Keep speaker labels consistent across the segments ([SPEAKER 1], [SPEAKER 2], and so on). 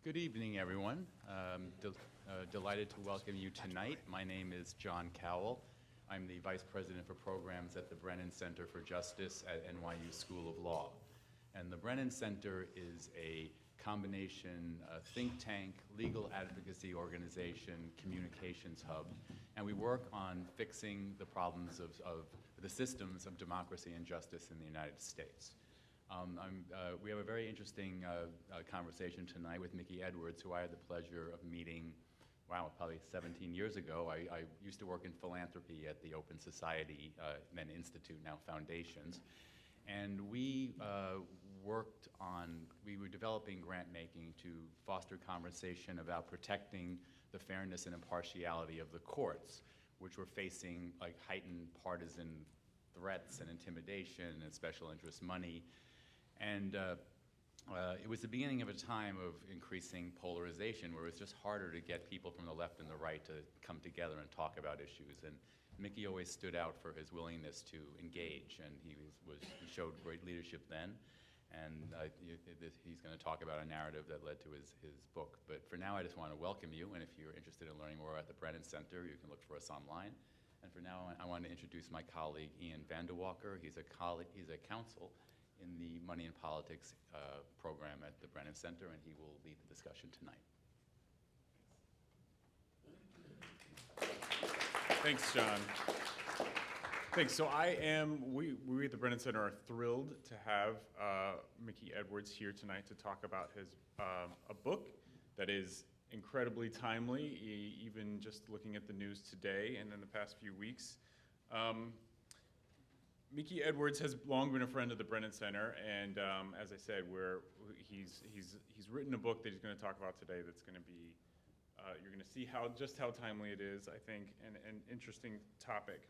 [SPEAKER 1] Good evening, everyone. Delighted to welcome you tonight. My name is John Cowell. I'm the Vice President for Programs at the Brennan Center for Justice at NYU School of Law. And the Brennan Center is a combination think tank, legal advocacy organization, communications hub, and we work on fixing the problems of the systems of democracy and justice in the United States. We have a very interesting conversation tonight with Mickey Edwards, who I had the pleasure of meeting, wow, probably 17 years ago. I used to work in philanthropy at the Open Society, then Institute, now Foundations. And we were developing grant making to foster conversation about protecting the fairness and impartiality of the courts, which were facing like heightened partisan threats and intimidation and special interest money. And it was the beginning of a time of increasing polarization where it was just harder to get people from the left and the right to come together and talk about issues. And Mickey always stood out for his willingness to engage, and he showed great leadership then. And he's going to talk about a narrative that led to his book. But for now, I just want to welcome you, and if you're interested in learning more at the Brennan Center, you can look for us online. And for now, I want to introduce my colleague, Ian Vanderwalker. He's a counsel in the Money and Politics program at the Brennan Center, and he will lead the discussion tonight.
[SPEAKER 2] Thanks, John. Thanks. So we at the Brennan Center are thrilled to have Mickey Edwards here tonight to talk about his a book that is incredibly timely, even just looking at the news today and in the past few weeks. Mickey Edwards has long been a friend of the Brennan Center, and as I said, he's written a book that he's going to talk about today. That's going to be you're going to see just how timely it is, I think, and an interesting topic.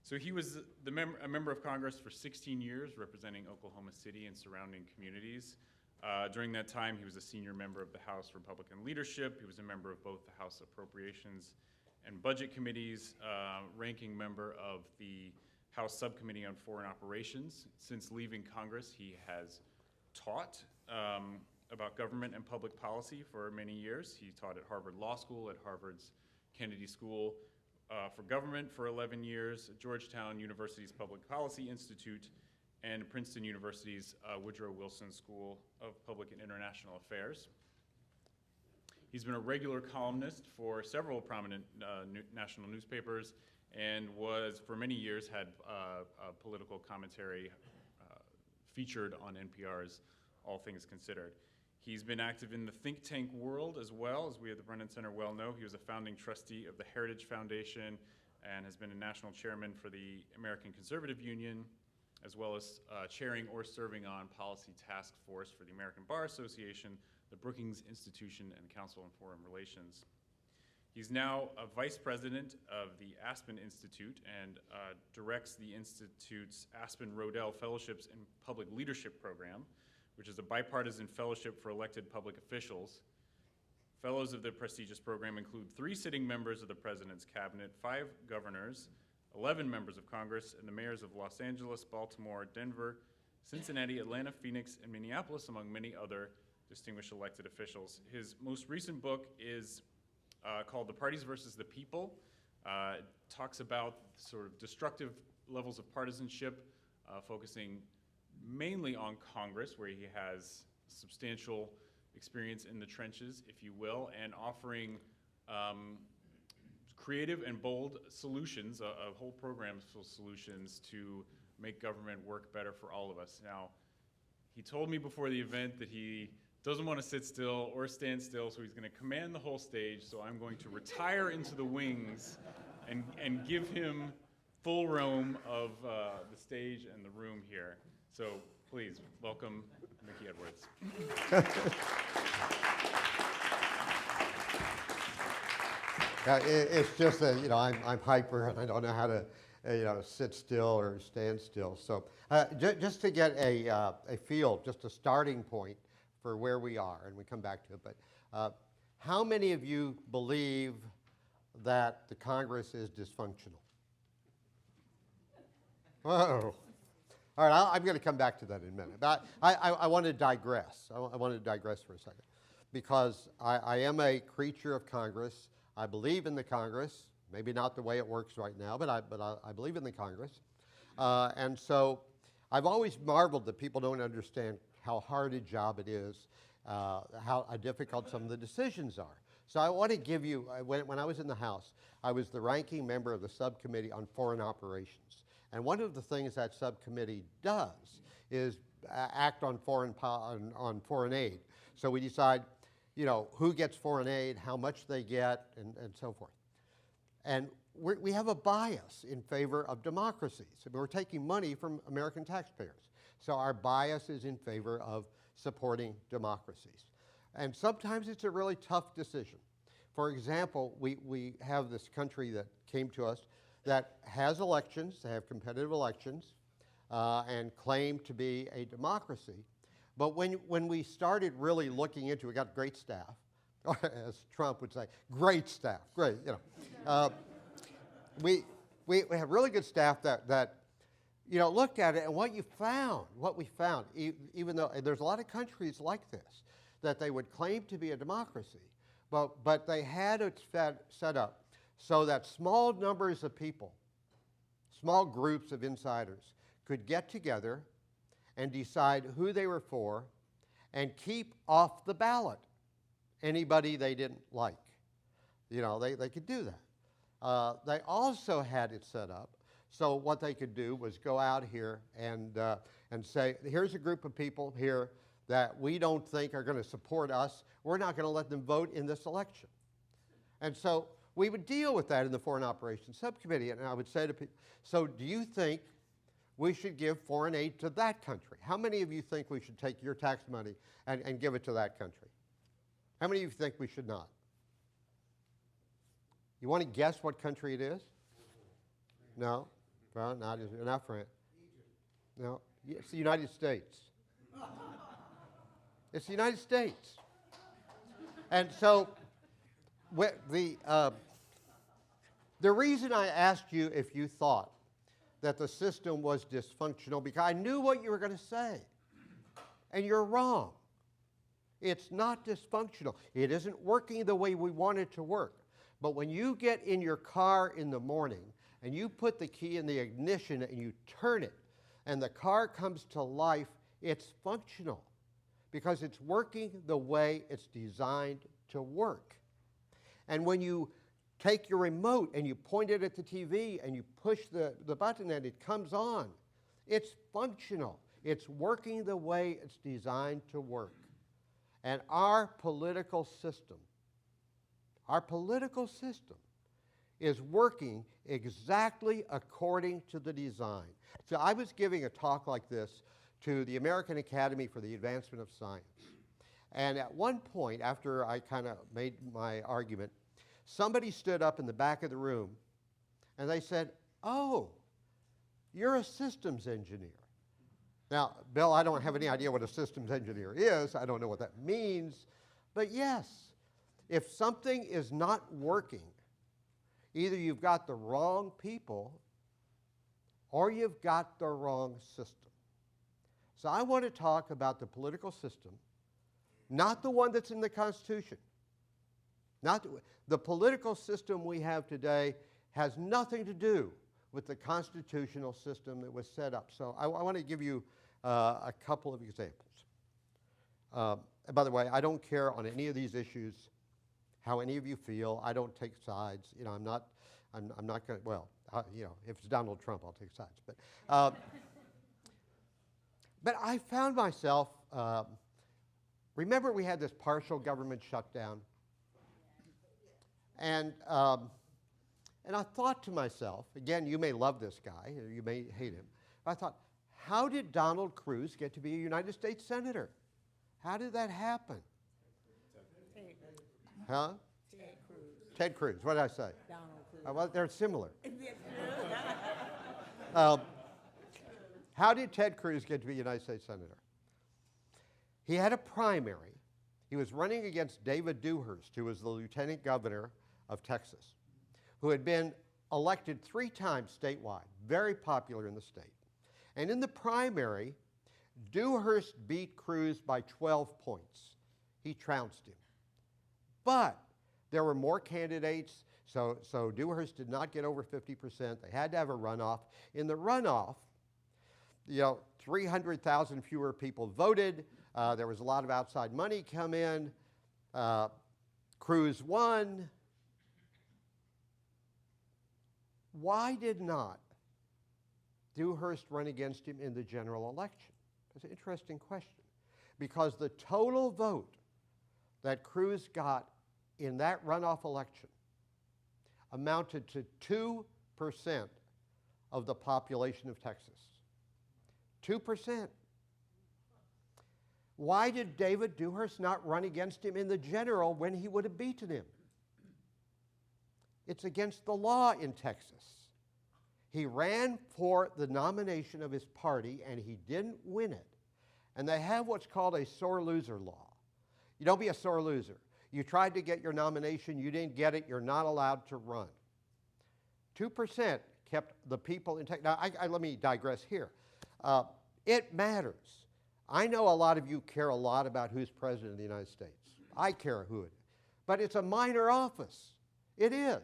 [SPEAKER 2] So he was a member of Congress for 16 years, representing Oklahoma City and surrounding communities. During that time, he was a senior member of the House Republican leadership. He was a member of both the House Appropriations and Budget Committees, ranking member of the House Subcommittee on Foreign Operations. Since leaving Congress, he has taught about government and public policy for many years. He taught at Harvard Law School, at Harvard's Kennedy School for Government for 11 years, at Georgetown University's Public Policy Institute, and Princeton University's Woodrow Wilson School of Public and International Affairs. He's been a regular columnist for several prominent national newspapers, and was, for many years, had political commentary featured on NPR's All Things Considered. He's been active in the think tank world as well, as we at the Brennan Center well know. He was a founding trustee of the Heritage Foundation and has been a national chairman for the American Conservative Union, as well as chairing or serving on Policy Task Force for the American Bar Association, the Brookings Institution, and Council on Foreign Relations. He's now a vice president of the Aspen Institute and directs the Institute's Aspen Rodell Fellowships in Public Leadership Program, which is a bipartisan fellowship for elected public officials. Fellows of the prestigious program include 3 sitting members of the President's Cabinet, 5 governors, 11 members of Congress, and the mayors of Los Angeles, Baltimore, Denver, Cincinnati, Atlanta, Phoenix, and Minneapolis, among many other distinguished elected officials. His most recent book is called The Parties versus the People. It talks about sort of destructive levels of partisanship, focusing mainly on Congress, where he has substantial experience in the trenches, if you will, and offering creative and bold solutions, a whole program of solutions to make government work better for all of us. Now, he told me before the event that he doesn't want to sit still or stand still, so he's going to command the whole stage, so I'm going to retire into the wings and give him full roam of the stage and the room here. So please, welcome Mickey Edwards.
[SPEAKER 3] It's just that, I'm hyper and I don't know how to, sit still or stand still. So just to get a feel, just a starting point for where we are, and we come back to it, but how many of you believe that the Congress is dysfunctional? Whoa. All right, I'm going to come back to that in a minute. But I want to digress. I want to digress for a second. because I am a creature of Congress. I believe in the Congress, maybe not the way it works right now, but I believe in the Congress. And so I've always marveled that people don't understand how hard a job it is, how difficult some of the decisions are. So I want to give you, when I was in the House, I was the ranking member of the subcommittee on foreign operations. And one of the things that subcommittee does is act on foreign aid. So we decide, you know, who gets foreign aid, how much they get, and so forth. And we have a bias in favor of democracies. I mean, we're taking money from American taxpayers. So our bias is in favor of supporting democracies. And sometimes it's a really tough decision. For example, we have this country that came to us that has elections, they have competitive elections, and claim to be a democracy. But when we started really looking into it, we got great staff, or as Trump would say, great staff, great, you know. We have really good staff that you know, looked at it, and what we found, even though there's a lot of countries like this, that they would claim to be a democracy, but they had it set up so that small numbers of people, small groups of insiders, could get together and decide who they were for and keep off the ballot anybody they didn't like. You know, they could do that. They also had it set up so what they could do was go out here and say, here's a group of people here that we don't think are going to support us. We're not going to let them vote in this election. And so we would deal with that in the Foreign Operations Subcommittee. And I would say to people, so do you think we should give foreign aid to that country? How many of you think we should take your tax money and give it to that country? How many of you think we should not? You want to guess what country it is? No? Well, not France. No, it's the United States. It's the United States. And so the reason I asked you if you thought that the system was dysfunctional, because I knew what you were going to say. And you're wrong. It's not dysfunctional. It isn't working the way we want it to work. But when you get in your car in the morning and you put the key in the ignition and you turn it and the car comes to life, it's functional because it's working the way it's designed to work. And when you take your remote and you point it at the TV and you push the button and it comes on, it's functional. It's working the way it's designed to work. And our political system is working exactly according to the design. So I was giving a talk like this to the American Academy for the Advancement of Science. And at one point, after I kind of made my argument, somebody stood up in the back of the room and they said, "Oh, you're a systems engineer." Now, Bill, I don't have any idea what a systems engineer is. I don't know what that means. But yes, if something is not working, either you've got the wrong people or you've got the wrong system. So I want to talk about the political system, not the one that's in the Constitution. The political system we have today has nothing to do with the constitutional system that was set up. So I want to give you a couple of examples. By the way, I don't care on any of these issues how any of you feel. I don't take sides. You know, I'm not going to, well, you know, if it's Donald Trump, I'll take sides. But I found myself, remember we had this partial government shutdown? And I thought to myself, again, you may love this guy, or you may hate him, but I thought, how did Donald Cruz get to be a United States Senator? How did that happen? Huh? Ted Cruz. What did I say?
[SPEAKER 4] Donald Cruz.
[SPEAKER 3] Well, they're similar. How did Ted Cruz get to be a United States Senator? He had a primary. He was running against David Dewhurst, who was the lieutenant governor of Texas, who had been elected 3 times statewide, very popular in the state. And in the primary, Dewhurst beat Cruz by 12 points. he trounced him. But there were more candidates, so Dewhurst did not get over 50%. They had to have a runoff. In the runoff, 300,000 fewer people voted. There was a lot of outside money come in. Cruz won. Why did not Dewhurst run against him in the general election? That's an interesting question. Because the total vote that Cruz got in that runoff election amounted to 2% of the population of Texas. 2%. Why did David Dewhurst not run against him in the general when he would have beaten him? It's against the law in Texas. He ran for the nomination of his party and he didn't win it. And they have what's called a sore loser law. You don't be a sore loser. You tried to get your nomination, you didn't get it, you're not allowed to run. 2% kept the people in Texas. Now, let me digress here. It matters. I know a lot of you care a lot about who's president of the United States. I care who it is. But it's a minor office. It is.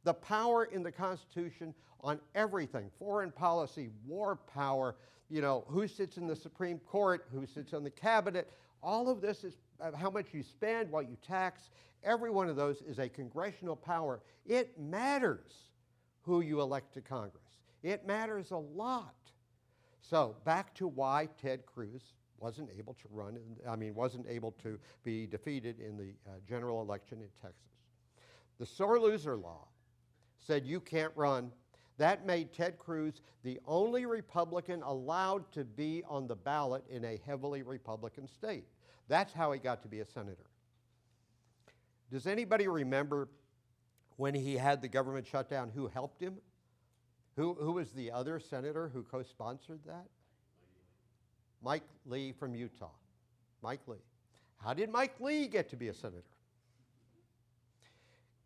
[SPEAKER 3] The power in the Constitution on everything, foreign policy, war power, who sits in the Supreme Court, who sits on the cabinet, all of this is how much you spend, what you tax. Every one of those is a congressional power. It matters who you elect to Congress. It matters a lot. So back to why Ted Cruz wasn't able to wasn't able to be defeated in the general election in Texas. The sore loser law said you can't run. That made Ted Cruz the only Republican allowed to be on the ballot in a heavily Republican state. That's how he got to be a senator. Does anybody remember when he had the government shut down, who helped him? Who was the other senator who co-sponsored that? Mike Lee from Utah. Mike Lee. How did Mike Lee get to be a senator?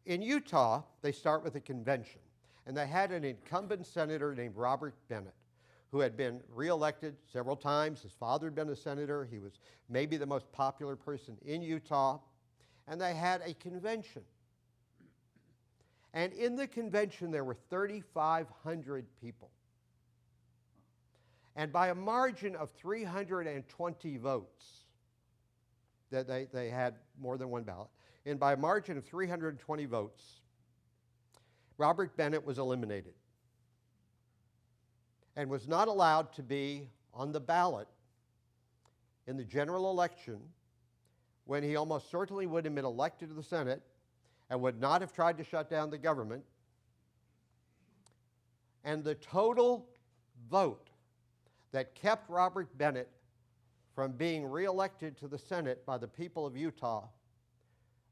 [SPEAKER 3] In Utah, they start with a convention, and they had an incumbent senator named Robert Bennett, who had been reelected several times. His father had been a senator. He was maybe the most popular person in Utah, and they had a convention. And in the convention, there were 3,500 people. And by a margin of 320 votes, that they had more than one ballot, and by a margin of 320 votes, Robert Bennett was eliminated and was not allowed to be on the ballot in the general election when he almost certainly would have been elected to the Senate and would not have tried to shut down the government. And the total vote that kept Robert Bennett from being reelected to the Senate by the people of Utah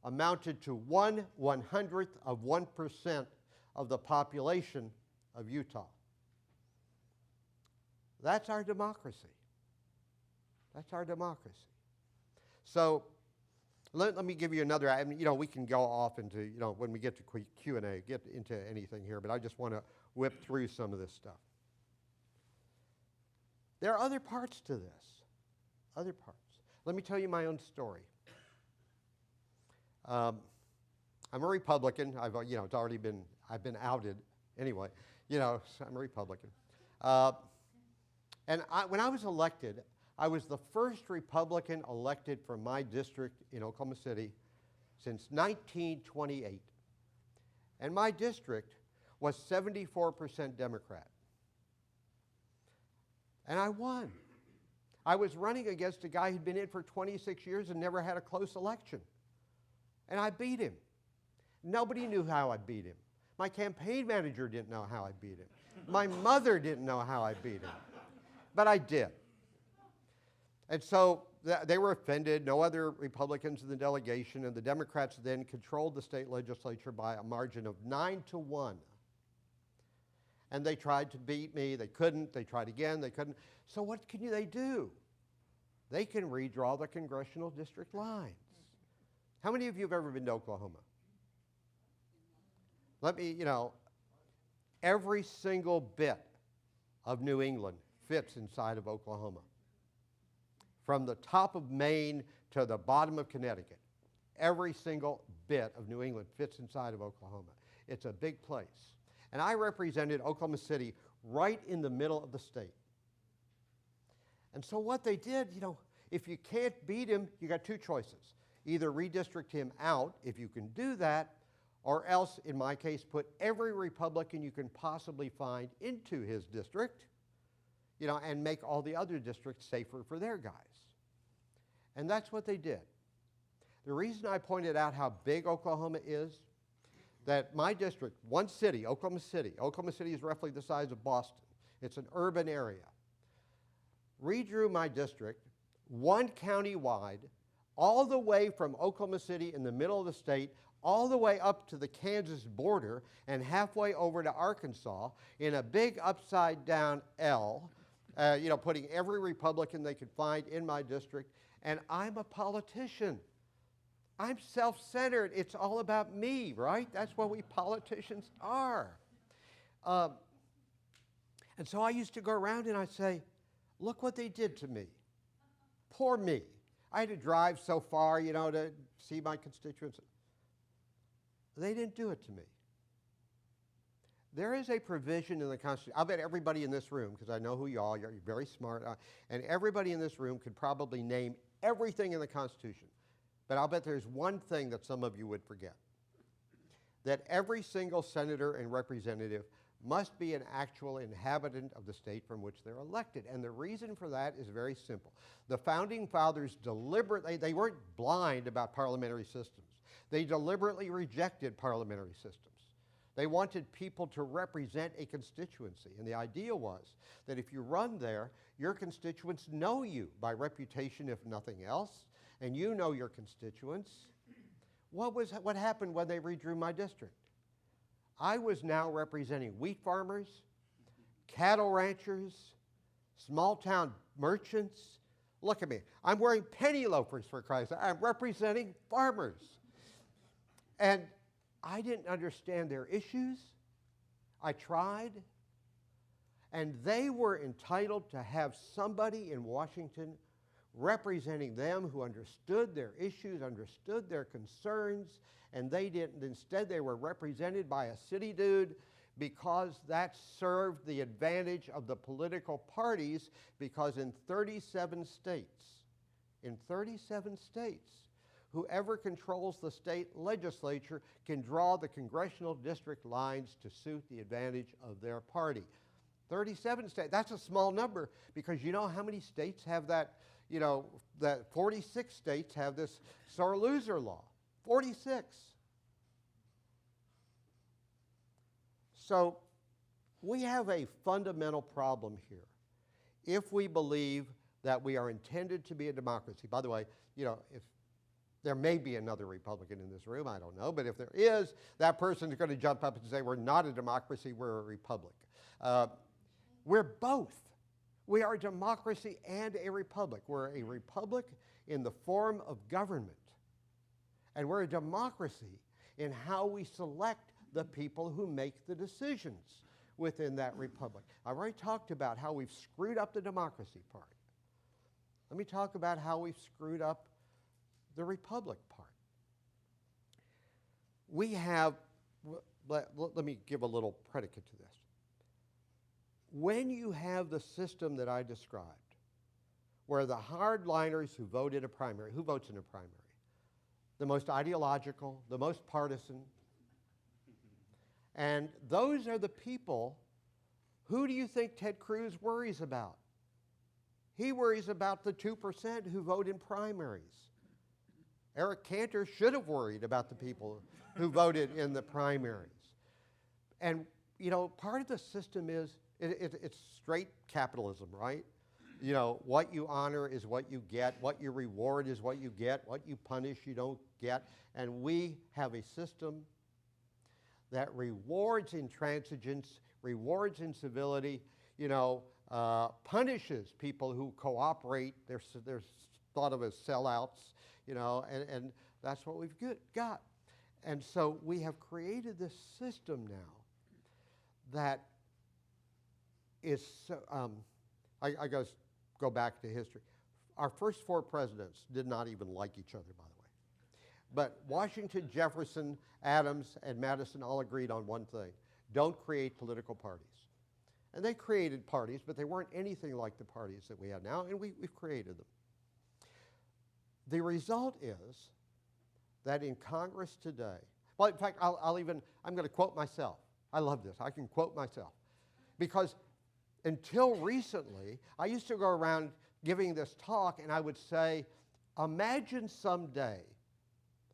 [SPEAKER 3] amounted to 1/100th of 1% of the population of Utah. That's our democracy. That's our democracy. So let me give you another, we can go off into, when we get to Q&A, get into anything here, but I just want to whip through some of this stuff. There are other parts to this, other parts. Let me tell you my own story. I'm a Republican. It's already been, I've been outed anyway. So I'm a Republican. And when I was elected, I was the first Republican elected from my district in Oklahoma City since 1928. And my district was 74% Democrat. And I won. I was running against a guy who'd been in for 26 years and never had a close election. And I beat him. Nobody knew how I beat him. My campaign manager didn't know how I beat him. My mother didn't know how I beat him. But I did. And so they were offended, no other Republicans in the delegation, and the Democrats then controlled the state legislature by a margin of 9-1. And they tried to beat me. They couldn't. They tried again. They couldn't. So what can they do? They can redraw the congressional district lines. How many of you have ever been to Oklahoma? Let me, every single bit of New England fits inside of Oklahoma. From the top of Maine to the bottom of Connecticut. Every single bit of New England fits inside of Oklahoma. It's a big place. And I represented Oklahoma City right in the middle of the state. And so what they did, if you can't beat him, you got two choices. Either redistrict him out, if you can do that, or else, in my case, put every Republican you can possibly find into his district, and make all the other districts safer for their guys. And that's what they did. The reason I pointed out how big Oklahoma is, that my district, one city, Oklahoma City is roughly the size of Boston. It's an urban area. Redrew my district, one county wide, all the way from Oklahoma City in the middle of the state, all the way up to the Kansas border and halfway over to Arkansas in a big upside down L, putting every Republican they could find in my district. And I'm a politician. I'm self-centered. It's all about me, right? That's what we politicians are. And so I used to go around and I'd say, look what they did to me. Poor me. I had to drive so far, to see my constituents. They didn't do it to me. There is a provision in the Constitution. I'll bet everybody in this room, because I know who you are, you're very smart, and everybody in this room could probably name everything in the Constitution. But I'll bet there's one thing that some of you would forget. That every single senator and representative must be an actual inhabitant of the state from which they're elected. And the reason for that is very simple. The Founding Fathers deliberately, they weren't blind about parliamentary systems. They deliberately rejected parliamentary systems. They wanted people to represent a constituency. And the idea was that if you run there, your constituents know you by reputation, if nothing else, and you know your constituents. What happened when they redrew my district? I was now representing wheat farmers, cattle ranchers, small town merchants. Look at me. I'm wearing penny loafers, for Christ's sake. I'm representing farmers. And I didn't understand their issues. I tried. And they were entitled to have somebody in Washington representing them who understood their issues, understood their concerns, and they didn't. Instead, they were represented by a city dude because that served the advantage of the political parties, because in 37 states, whoever controls the state legislature can draw the congressional district lines to suit the advantage of their party. 37 states, that's a small number, because you know how many states have that, that 46 states have this sore loser law. 46. So we have a fundamental problem here. If we believe that we are intended to be a democracy, by the way, if there may be another Republican in this room, I don't know, but if there is, that person is going to jump up and say, we're not a democracy, we're a republic. We're both. We are a democracy and a republic. We're a republic in the form of government. And we're a democracy in how we select the people who make the decisions within that republic. I've already talked about how we've screwed up the democracy part. Let me talk about how we've screwed up the republic part. We have, let me give a little predicate to this. When you have the system that I described, where the hardliners who vote in a primary, who votes in a primary? The most ideological, the most partisan. And those are the people, who do you think Ted Cruz worries about? He worries about the 2% who vote in primaries. Eric Cantor should have worried about the people who voted in the primaries. And, part of the system is, it's straight capitalism, right? What you honor is what you get. What you reward is what you get. What you punish, you don't get. And we have a system that rewards intransigence, rewards incivility, punishes people who cooperate. They're thought of as sellouts, and that's what we've got. And so we have created this system now that is, I go back to history. Our first 4 presidents did not even like each other, by the way. But Washington, Jefferson, Adams, and Madison all agreed on one thing: don't create political parties. And they created parties, but they weren't anything like the parties that we have now, and we've created them. The result is that in Congress today, well, in fact, I'm going to quote myself. I love this. I can quote myself. Because until recently, I used to go around giving this talk, and I would say, imagine someday,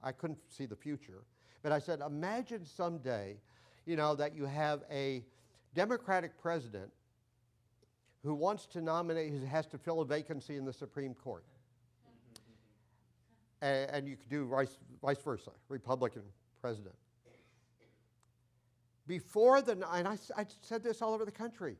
[SPEAKER 3] I couldn't see the future, but I said, imagine someday, that you have a Democratic president who wants to nominate, who has to fill a vacancy in the Supreme Court. And you could do vice versa, Republican president. And I said this all over the country,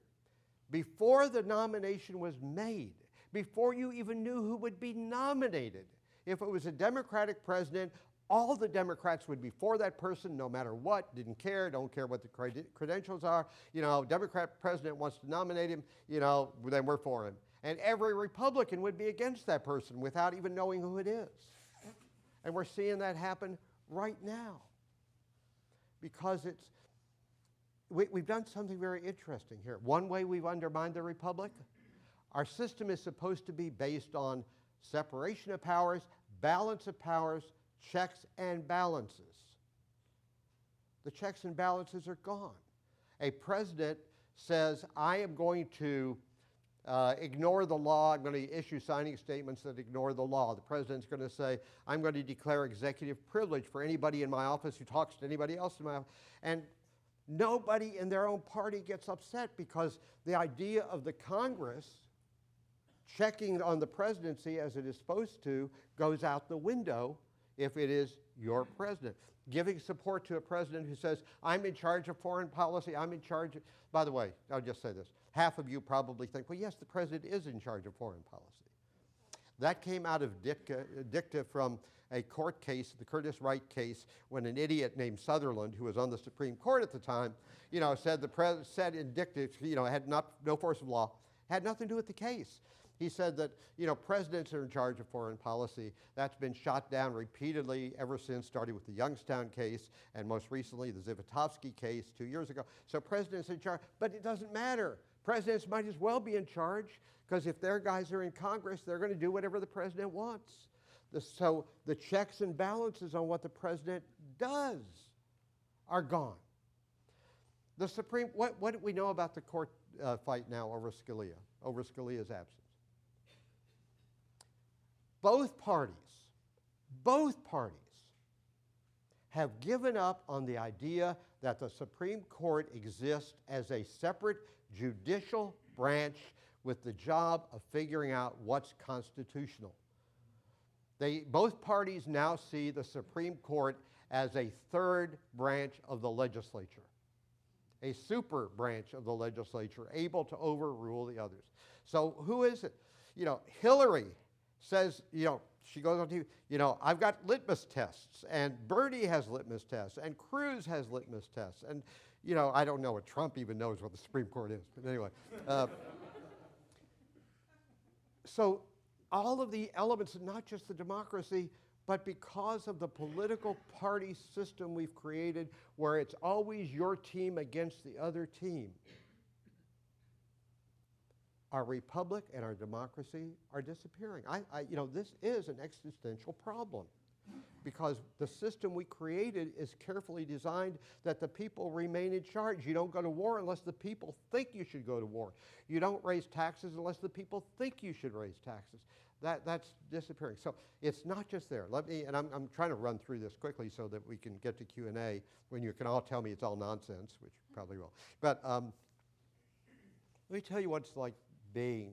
[SPEAKER 3] before the nomination was made, before you even knew who would be nominated, if it was a Democratic president, all the Democrats would be for that person no matter what, don't care what the credentials are. Democrat president wants to nominate him, then we're for him. And every Republican would be against that person without even knowing who it is. And we're seeing that happen right now. Because we've done something very interesting here. One way we've undermined the Republic, our system is supposed to be based on separation of powers, balance of powers, checks and balances. The checks and balances are gone. A president says, I am going to ignore the law. I'm going to issue signing statements that ignore the law. The president's going to say, I'm going to declare executive privilege for anybody in my office who talks to anybody else in my office. And nobody in their own party gets upset because the idea of the Congress checking on the presidency as it is supposed to goes out the window if it is your president. Giving support to a president who says, I'm in charge of foreign policy, I'm in charge of, by the way, I'll just say this, half of you probably think, well, yes, the president is in charge of foreign policy. That came out of dicta from a court case, the Curtis Wright case, when an idiot named Sutherland, who was on the Supreme Court at the time, said in dicta, had no force of law, had nothing to do with the case. He said that, presidents are in charge of foreign policy. That's been shot down repeatedly ever since, starting with the Youngstown case, and most recently the Zivotofsky case 2 years ago. So presidents are in charge, but it doesn't matter. Presidents might as well be in charge, because if their guys are in Congress, they're going to do whatever the president wants. So the checks and balances on what the president does are gone. What do we know about the court fight now over Scalia's absence? Both parties have given up on the idea that the Supreme Court exists as a separate judicial branch with the job of figuring out what's constitutional. Both parties now see the Supreme Court as a third branch of the legislature, a super branch of the legislature, able to overrule the others. So who is it? Hillary says, she goes on TV, I've got litmus tests, and Bernie has litmus tests, and Cruz has litmus tests, and, I don't know what Trump even knows what the Supreme Court is, but anyway. So all of the elements, not just the democracy, but because of the political party system we've created, where it's always your team against the other team, our republic and our democracy are disappearing. This is an existential problem, because the system we created is carefully designed that the people remain in charge. You don't go to war unless the people think you should go to war. You don't raise taxes unless the people think you should raise taxes. That's disappearing. So it's not just there. I'm trying to run through this quickly so that we can get to Q&A when you can all tell me it's all nonsense, which you probably will. But let me tell you what it's like being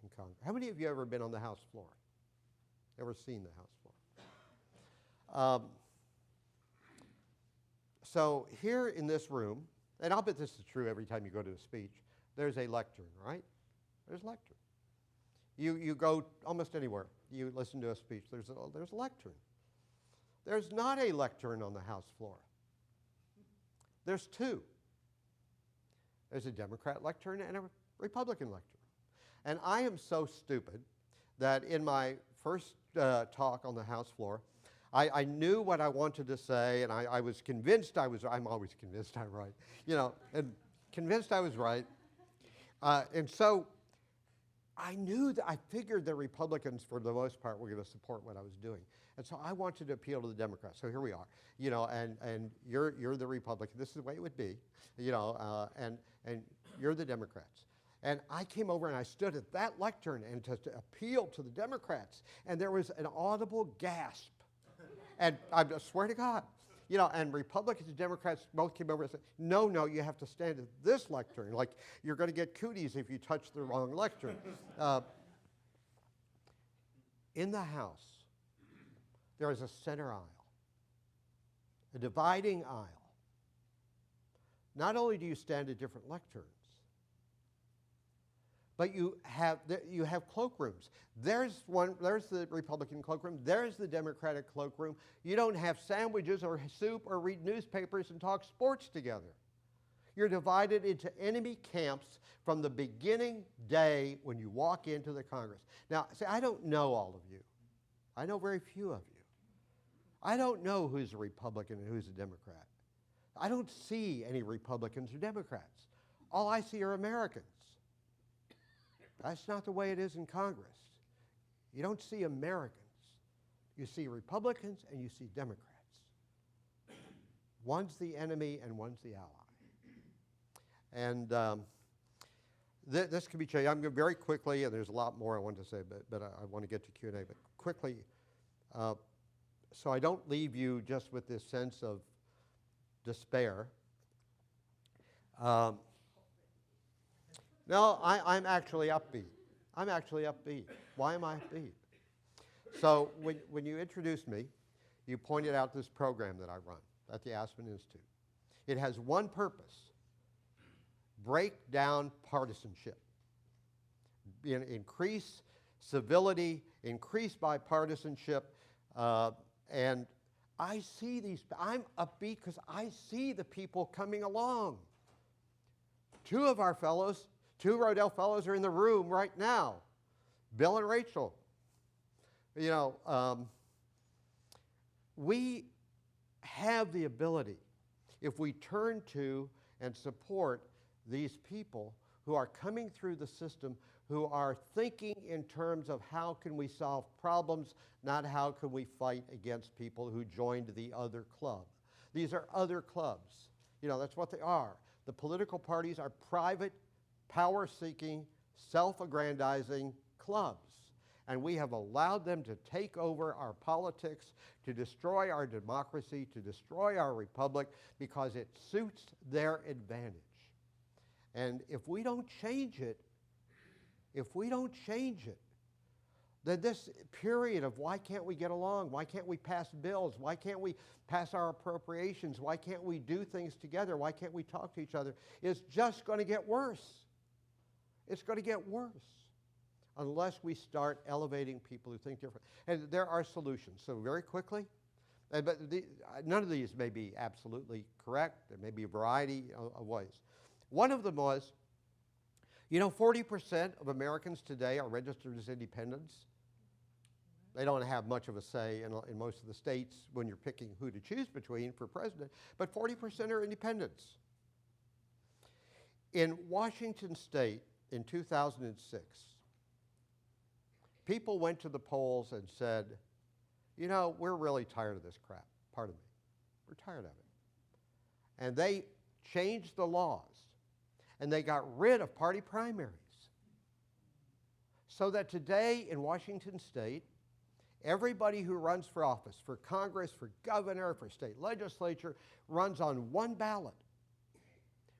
[SPEAKER 3] in Congress. How many of you ever been on the House floor? Ever seen the House floor? So here in this room, and I'll bet this is true every time you go to a speech, there's a lectern, right? There's a lectern. You go almost anywhere, you listen to a speech, there's a lectern. There's not a lectern on the House floor. There's two. There's a Democrat lectern and a Republican lectern. And I am so stupid that in my first talk on the House floor, I knew what I wanted to say, and I was convinced I'm always convinced I'm right, and convinced I was right. And so I knew that I figured the Republicans, for the most part, were going to support what I was doing. And so I wanted to appeal to the Democrats. So here we are, and you're the Republican. This is the way it would be, and you're the Democrats. And I came over and I stood at that lectern and to appeal to the Democrats. And there was an audible gasp. And I swear to God, and Republicans and Democrats both came over and said, no, you have to stand at this lectern. Like, you're going to get cooties if you touch the wrong lectern. In the House, there is a center aisle, a dividing aisle. Not only do you stand at different lecterns, but you have cloakrooms. There's the Republican cloakroom. There's the Democratic cloakroom. You don't have sandwiches or soup or read newspapers and talk sports together. You're divided into enemy camps from the beginning day when you walk into the Congress. Now, see, I don't know all of you. I know very few of you. I don't know who's a Republican and who's a Democrat. I don't see any Republicans or Democrats. All I see are Americans. That's not the way it is in Congress. You don't see Americans. You see Republicans and you see Democrats. One's the enemy and one's the ally. And this can be changed. I'm going very quickly, and there's a lot more I want to say, but I want to get to Q&A. But quickly, so I don't leave you just with this sense of despair. No, I'm actually upbeat. I'm actually upbeat. Why am I upbeat? So when you introduced me, you pointed out this program that I run at the Aspen Institute. It has one purpose: break down partisanship, increase civility, increase bipartisanship, and I see these. I'm upbeat because I see the people coming along. Two Rodell fellows are in the room right now, Bill and Rachel. We have the ability, if we turn to and support these people who are coming through the system, who are thinking in terms of how can we solve problems, not how can we fight against people who joined the other club. These are other clubs. That's what they are. The political parties are private, power-seeking, self-aggrandizing clubs. And we have allowed them to take over our politics, to destroy our democracy, to destroy our republic, because it suits their advantage. And if we don't change it, then this period of why can't we get along, why can't we pass bills, why can't we pass our appropriations, why can't we do things together, why can't we talk to each other, is just going to get worse. It's going to get worse unless we start elevating people who think different. And there are solutions. So very quickly, but none of these may be absolutely correct. There may be a variety of ways. One of them was, 40% of Americans today are registered as independents. They don't have much of a say in most of the states when you're picking who to choose between for president, but 40% are independents. In Washington State in 2006, people went to the polls and said, we're really tired of this crap, pardon me. We're tired of it. And they changed the laws, and they got rid of party primaries. So that today in Washington State, everybody who runs for office, for Congress, for governor, for state legislature, runs on one ballot.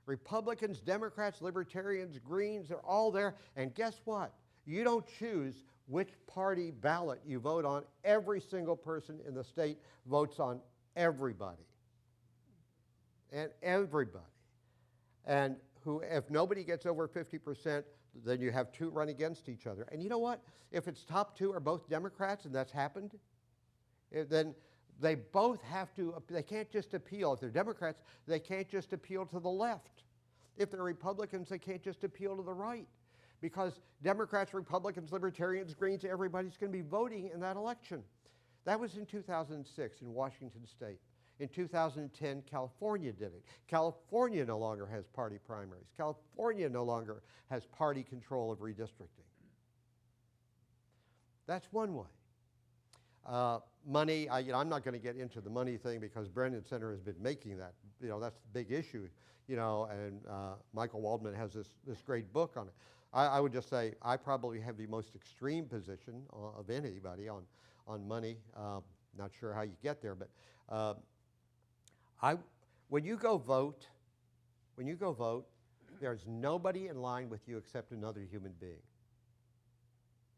[SPEAKER 3] Republicans, Democrats, Libertarians, Greens, they're all there. And guess what? You don't choose which party ballot you vote on. Every single person in the state votes on everybody. And everybody. And if nobody gets over 50%, then you have two run against each other. And you know what? If its top two are both Democrats, and that's happened, then they both have to, they can't just appeal. If they're Democrats, they can't just appeal to the left. If they're Republicans, they can't just appeal to the right. because Democrats, Republicans, Libertarians, Greens, everybody's going to be voting in that election. That was in 2006 in Washington State. In 2010, California did it. California no longer has party primaries. California no longer has party control of redistricting. That's one way. Money, I'm not going to get into the money thing because Brennan Center has been making that. That's the big issue, and Michael Waldman has this great book on it. I would just say I probably have the most extreme position of anybody on money. Not sure how you get there, but when you go vote, there's nobody in line with you except another human being.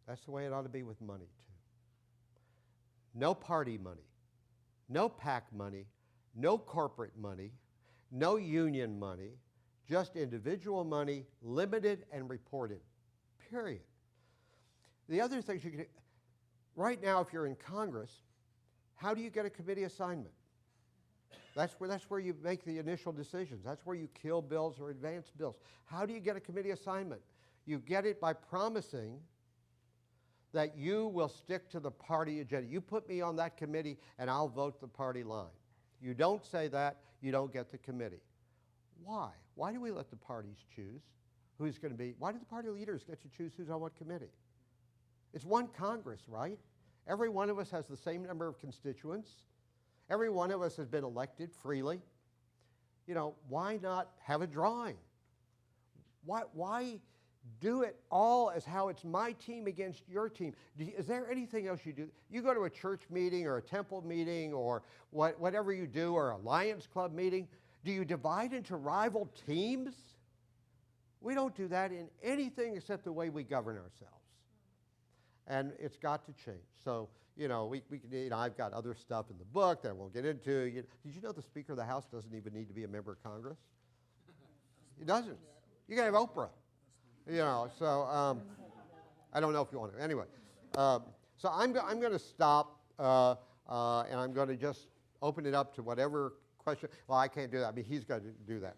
[SPEAKER 3] That's the way it ought to be with money, too. No party money, no PAC money, no corporate money, no union money, just individual money, limited and reported, period. The other things you can do, right now if you're in Congress, how do you get a committee assignment? That's where you make the initial decisions. That's where you kill bills or advance bills. How do you get a committee assignment? You get it by promising that you will stick to the party agenda. You put me on that committee and I'll vote the party line. You don't say that, you don't get the committee. Why? Why do we let the parties choose who's going to be? Why do the party leaders get to choose who's on what committee? It's one Congress, right? Every one of us has the same number of constituents. Every one of us has been elected freely. Why not have a drawing? Why do it all as how it's my team against your team? Is there anything else you do? You go to a church meeting or a temple meeting or whatever you do, or a Lions Club meeting, do you divide into rival teams? We don't do that in anything except the way we govern ourselves. And it's got to change. So, I've got other stuff in the book that I won't get into. Did you know the Speaker of the House doesn't even need to be a member of Congress? He doesn't. You can have Oprah. So I don't know if you want to. Anyway, so I'm going to stop, and I'm going to just open it up to whatever question. Well, I can't do that. I mean, he's going to do that.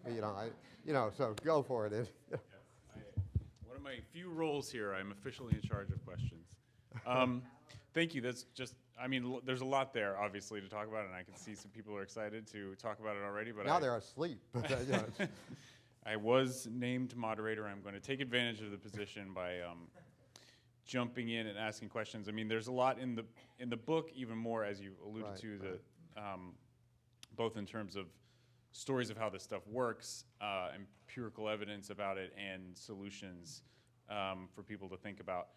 [SPEAKER 3] So go for it.
[SPEAKER 2] Yes, one of my few roles here, I'm officially in charge of questions. Thank you. That's just, there's a lot there, obviously, to talk about, and I can see some people are excited to talk about it already. But
[SPEAKER 3] now they're asleep.
[SPEAKER 2] I was named moderator. I'm going to take advantage of the position by jumping in and asking questions. There's a lot in the book, even more, as you alluded to, both in terms of stories of how this stuff works, empirical evidence about it, and solutions for people to think about.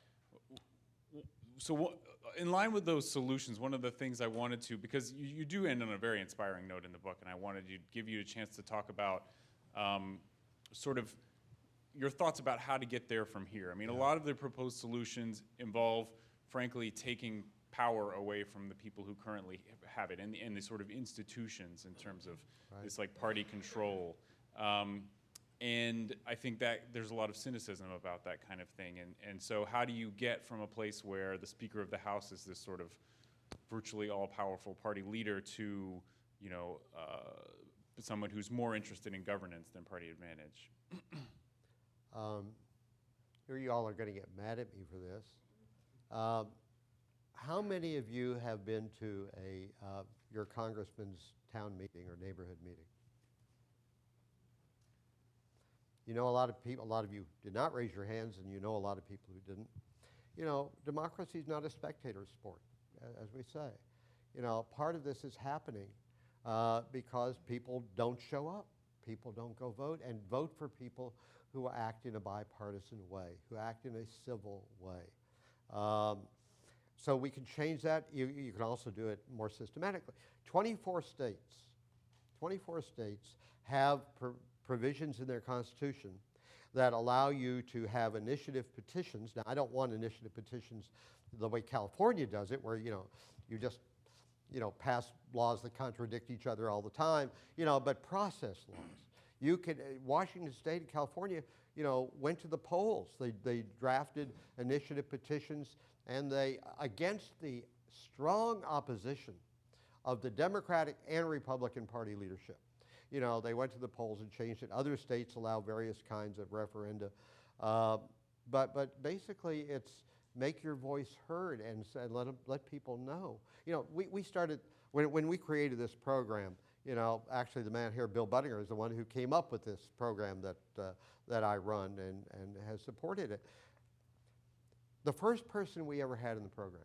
[SPEAKER 2] So in line with those solutions, one of the things I wanted to, because you do end on a very inspiring note in the book, and I wanted to give you a chance to talk about sort of your thoughts about how to get there from here. A lot of the proposed solutions involve, frankly, taking power away from the people who currently have it, and the sort of institutions in terms of this party control. And I think that there's a lot of cynicism about that kind of thing. And so how do you get from a place where the Speaker of the House is this sort of virtually all-powerful party leader to, someone who's more interested in governance than party advantage?
[SPEAKER 3] Here you all are going to get mad at me for this. How many of you have been to your congressman's town meeting or neighborhood meeting? A lot of people, a lot of you did not raise your hands, and a lot of people who didn't. Democracy is not a spectator sport, as we say. Part of this is happening because people don't show up. People don't go vote, and vote for people who act in a bipartisan way, who act in a civil way. So we can change that. You can also do it more systematically. 24 states have provisions in their constitution that allow you to have initiative petitions. Now, I don't want initiative petitions the way California does it, where you just pass laws that contradict each other all the time. But process laws. Washington State and California, went to the polls. They drafted initiative petitions, and against the strong opposition of the Democratic and Republican Party leadership. They went to the polls and changed it. Other states allow various kinds of referenda. But basically, it's make your voice heard and let people know. You know, we started, when we created this program, you know, actually the man here, Bill Buttinger, is the one who came up with this program that I run and has supported it. The first person we ever had in the program,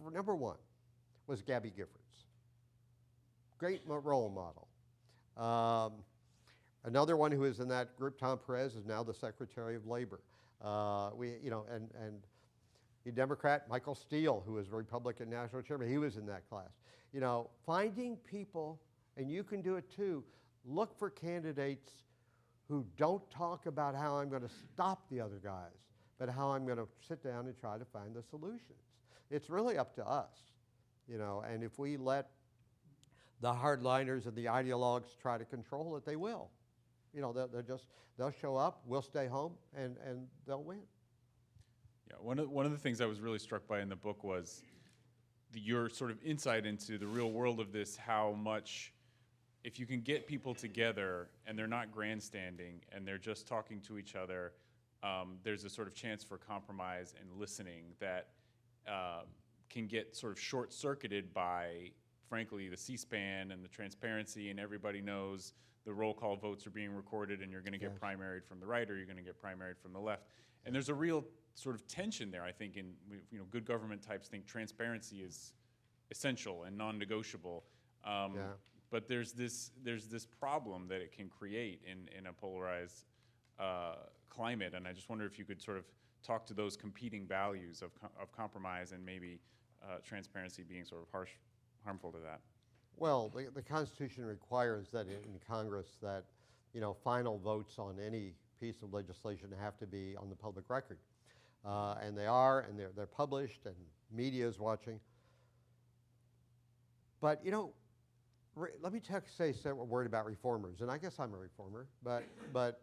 [SPEAKER 3] for number one, was Gabby Giffords. Great role model. Another one who is in that group, Tom Perez, is now the Secretary of Labor. And a Democrat, Michael Steele, who was a Republican national chairman, he was in that class. You know, finding people, and you can do it too, look for candidates who don't talk about how I'm going to stop the other guys, but how I'm going to sit down and try to find the solutions. It's really up to us, you know, and if we let the hardliners and the ideologues try to control it, they will. You know, they'll show up, we'll stay home, and they'll win.
[SPEAKER 2] Yeah, one of the things I was really struck by in the book was your sort of insight into the real world of this, how much, if you can get people together and they're not grandstanding and they're just talking to each other, there's a sort of chance for compromise and listening that can get sort of short-circuited by, frankly, the C-SPAN and the transparency, and everybody knows the roll call votes are being recorded and you're going to get primaried from the right or you're going to get primaried from the left. And there's a real sort of tension there, I think, in, you know, good government types think transparency is essential and non-negotiable. But there's this problem that it can create in a polarized climate, and I just wonder if you could sort of talk to those competing values of compromise and maybe transparency being sort of harmful to that.
[SPEAKER 3] Well, the Constitution requires that in Congress that, you know, final votes on any piece of legislation have to be on the public record. And they are, and they're published, and media is watching. But, you know, let me say a word about reformers, and I guess I'm a reformer, but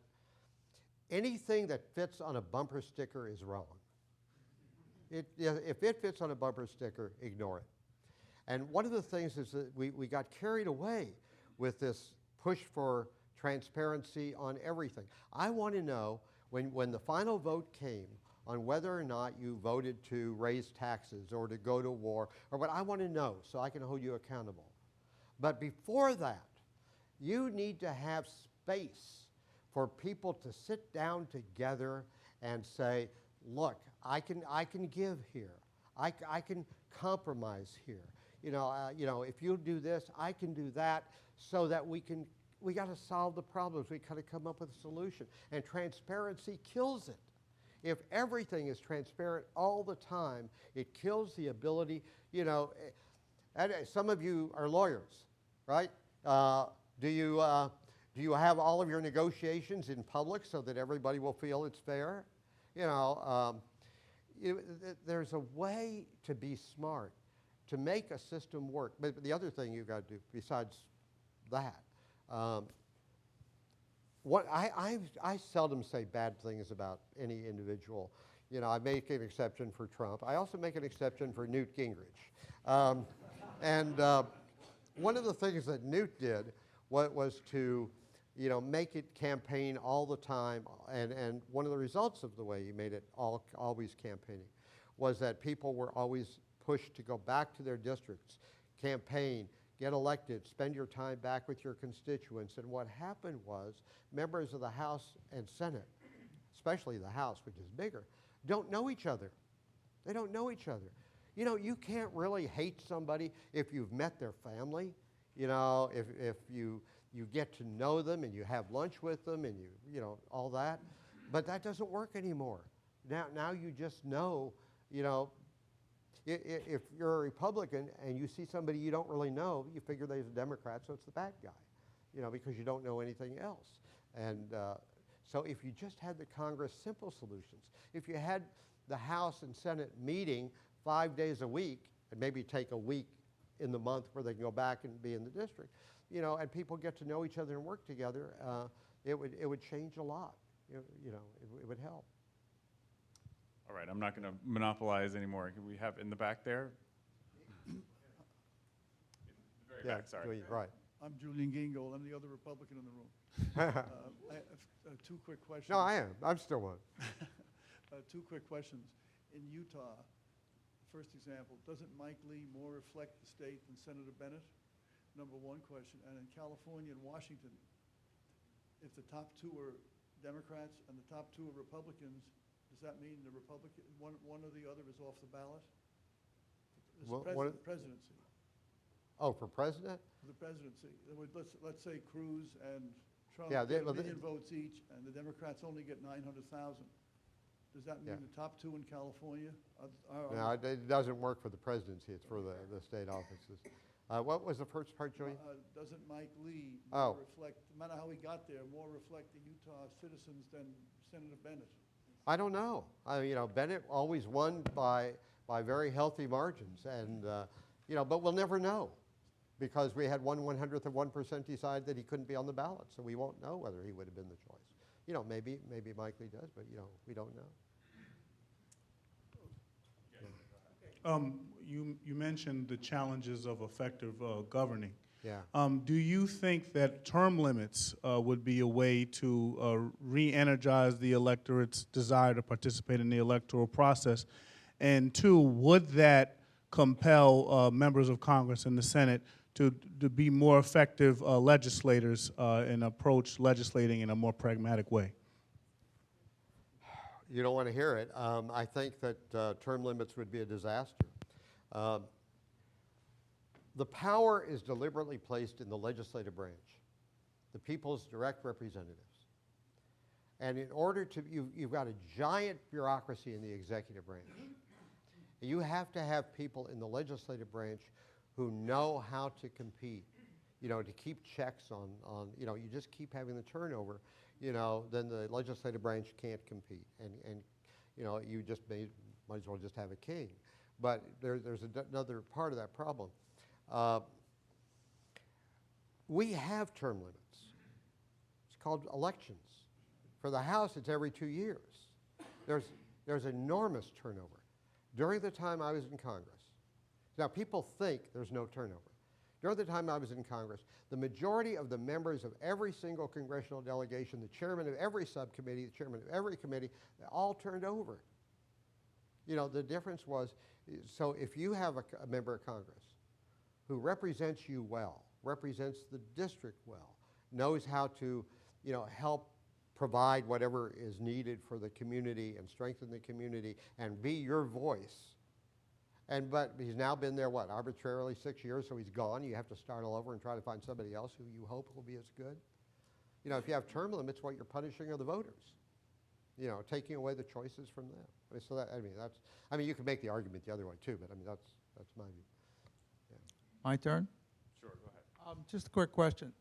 [SPEAKER 3] anything that fits on a bumper sticker is wrong. If it fits on a bumper sticker, ignore it. And one of the things is that we got carried away with this push for transparency on everything. I want to know, when the final vote came on whether or not you voted to raise taxes or to go to war, or what, I want to know so I can hold you accountable. But before that, you need to have space for people to sit down together and say, look, I can give here. I can compromise here. You know, if you do this, I can do that, so that we got to solve the problems. We got to come up with a solution. And transparency kills it. If everything is transparent all the time, it kills the ability, you know, and some of you are lawyers, right? Do you have all of your negotiations in public so that everybody will feel it's fair? You know, there's a way to be smart, to make a system work. But the other thing you've got to do, besides that, I seldom say bad things about any individual. You know, I make an exception for Trump. I also make an exception for Newt Gingrich. One of the things that Newt did was to, you know, make it campaign all the time. And one of the results of the way he made it always campaigning was that people were always pushed to go back to their districts, campaign, get elected, spend your time back with your constituents. And what happened was members of the House and Senate, especially the House, which is bigger, don't know each other. They don't know each other. You know, you can't really hate somebody if you've met their family. You know, if you get to know them and you have lunch with them and you know, all that. But that doesn't work anymore. Now you just know, you know, if you're a Republican and you see somebody you don't really know, you figure they're a Democrat, so it's the bad guy, you know, because you don't know anything else. And so if you just had the Congress simple solutions, if you had the House and Senate meeting 5 days a week, and maybe take a week in the month where they can go back and be in the district, you know, and people get to know each other and work together, it would change a lot. You know, it would help.
[SPEAKER 2] All right, I'm not going to monopolize anymore. Can we have in the back there? In the very back, sorry.
[SPEAKER 3] Right.
[SPEAKER 4] I'm Julian Gingold. I'm the other Republican in the room. I have two quick questions.
[SPEAKER 3] No, I am. I'm still one.
[SPEAKER 4] Two quick questions. In Utah, first example, doesn't Mike Lee more reflect the state than Senator Bennett? Number one question. And in California and Washington, if the top two are Democrats and the top two are Republicans, does that mean the Republican, one or the other is off the ballot? This
[SPEAKER 3] What-
[SPEAKER 4] presidency.
[SPEAKER 3] Oh, for president?
[SPEAKER 4] For the presidency. Let's say Cruz and Trump
[SPEAKER 3] Yeah,
[SPEAKER 4] get a
[SPEAKER 3] well,
[SPEAKER 4] million votes each, and the Democrats only get 900,000. Does that mean
[SPEAKER 3] Yeah.
[SPEAKER 4] the top two in California
[SPEAKER 3] No, it doesn't work for the presidency, it's for the state offices. What was the first part, Joey?
[SPEAKER 4] doesn't Mike Lee
[SPEAKER 3] Oh.
[SPEAKER 4] more reflect, no matter how he got there, more reflect the Utah citizens than Senator Bennett?
[SPEAKER 3] I don't know. Bennett always won by very healthy margins, and, but we'll never know, because we had 1/100th of 1% decide that he couldn't be on the ballot, so we won't know whether he would have been the choice. Maybe Mike Lee does, but, we don't know.
[SPEAKER 5] You mentioned the challenges of effective governing.
[SPEAKER 3] Yeah.
[SPEAKER 5] Do you think that term limits would be a way to re-energize the electorate's desire to participate in the electoral process? And two, would that compel members of Congress and the Senate to be more effective legislators and approach legislating in a more pragmatic way?
[SPEAKER 3] You don't want to hear it. I think that term limits would be a disaster. The power is deliberately placed in the legislative branch, the people's direct representatives. And in order to, you've got a giant bureaucracy in the executive branch. You have to have people in the legislative branch who know how to compete, to keep checks on, you just keep having the turnover, then the legislative branch can't compete. And you just might as well just have a king. But there's another part of that problem. We have term limits. It's called elections. For the House, it's every 2 years. There's enormous turnover. During the time I was in Congress, now people think there's no turnover. During the time I was in Congress, the majority of the members of every single congressional delegation, the chairman of every subcommittee, the chairman of every committee, they all turned over. The difference was, so if you have a member of Congress who represents you well, represents the district well, knows how to, help provide whatever is needed for the community and strengthen the community and be your voice. But he's now been there, arbitrarily 6 years, so he's gone. You have to start all over and try to find somebody else who you hope will be as good. If you have term limits, what you're punishing are the voters. Taking away the choices from them. So you could make the argument the other way too, but that's my view. Yeah.
[SPEAKER 6] My turn?
[SPEAKER 2] Sure, go ahead.
[SPEAKER 6] Just a quick question.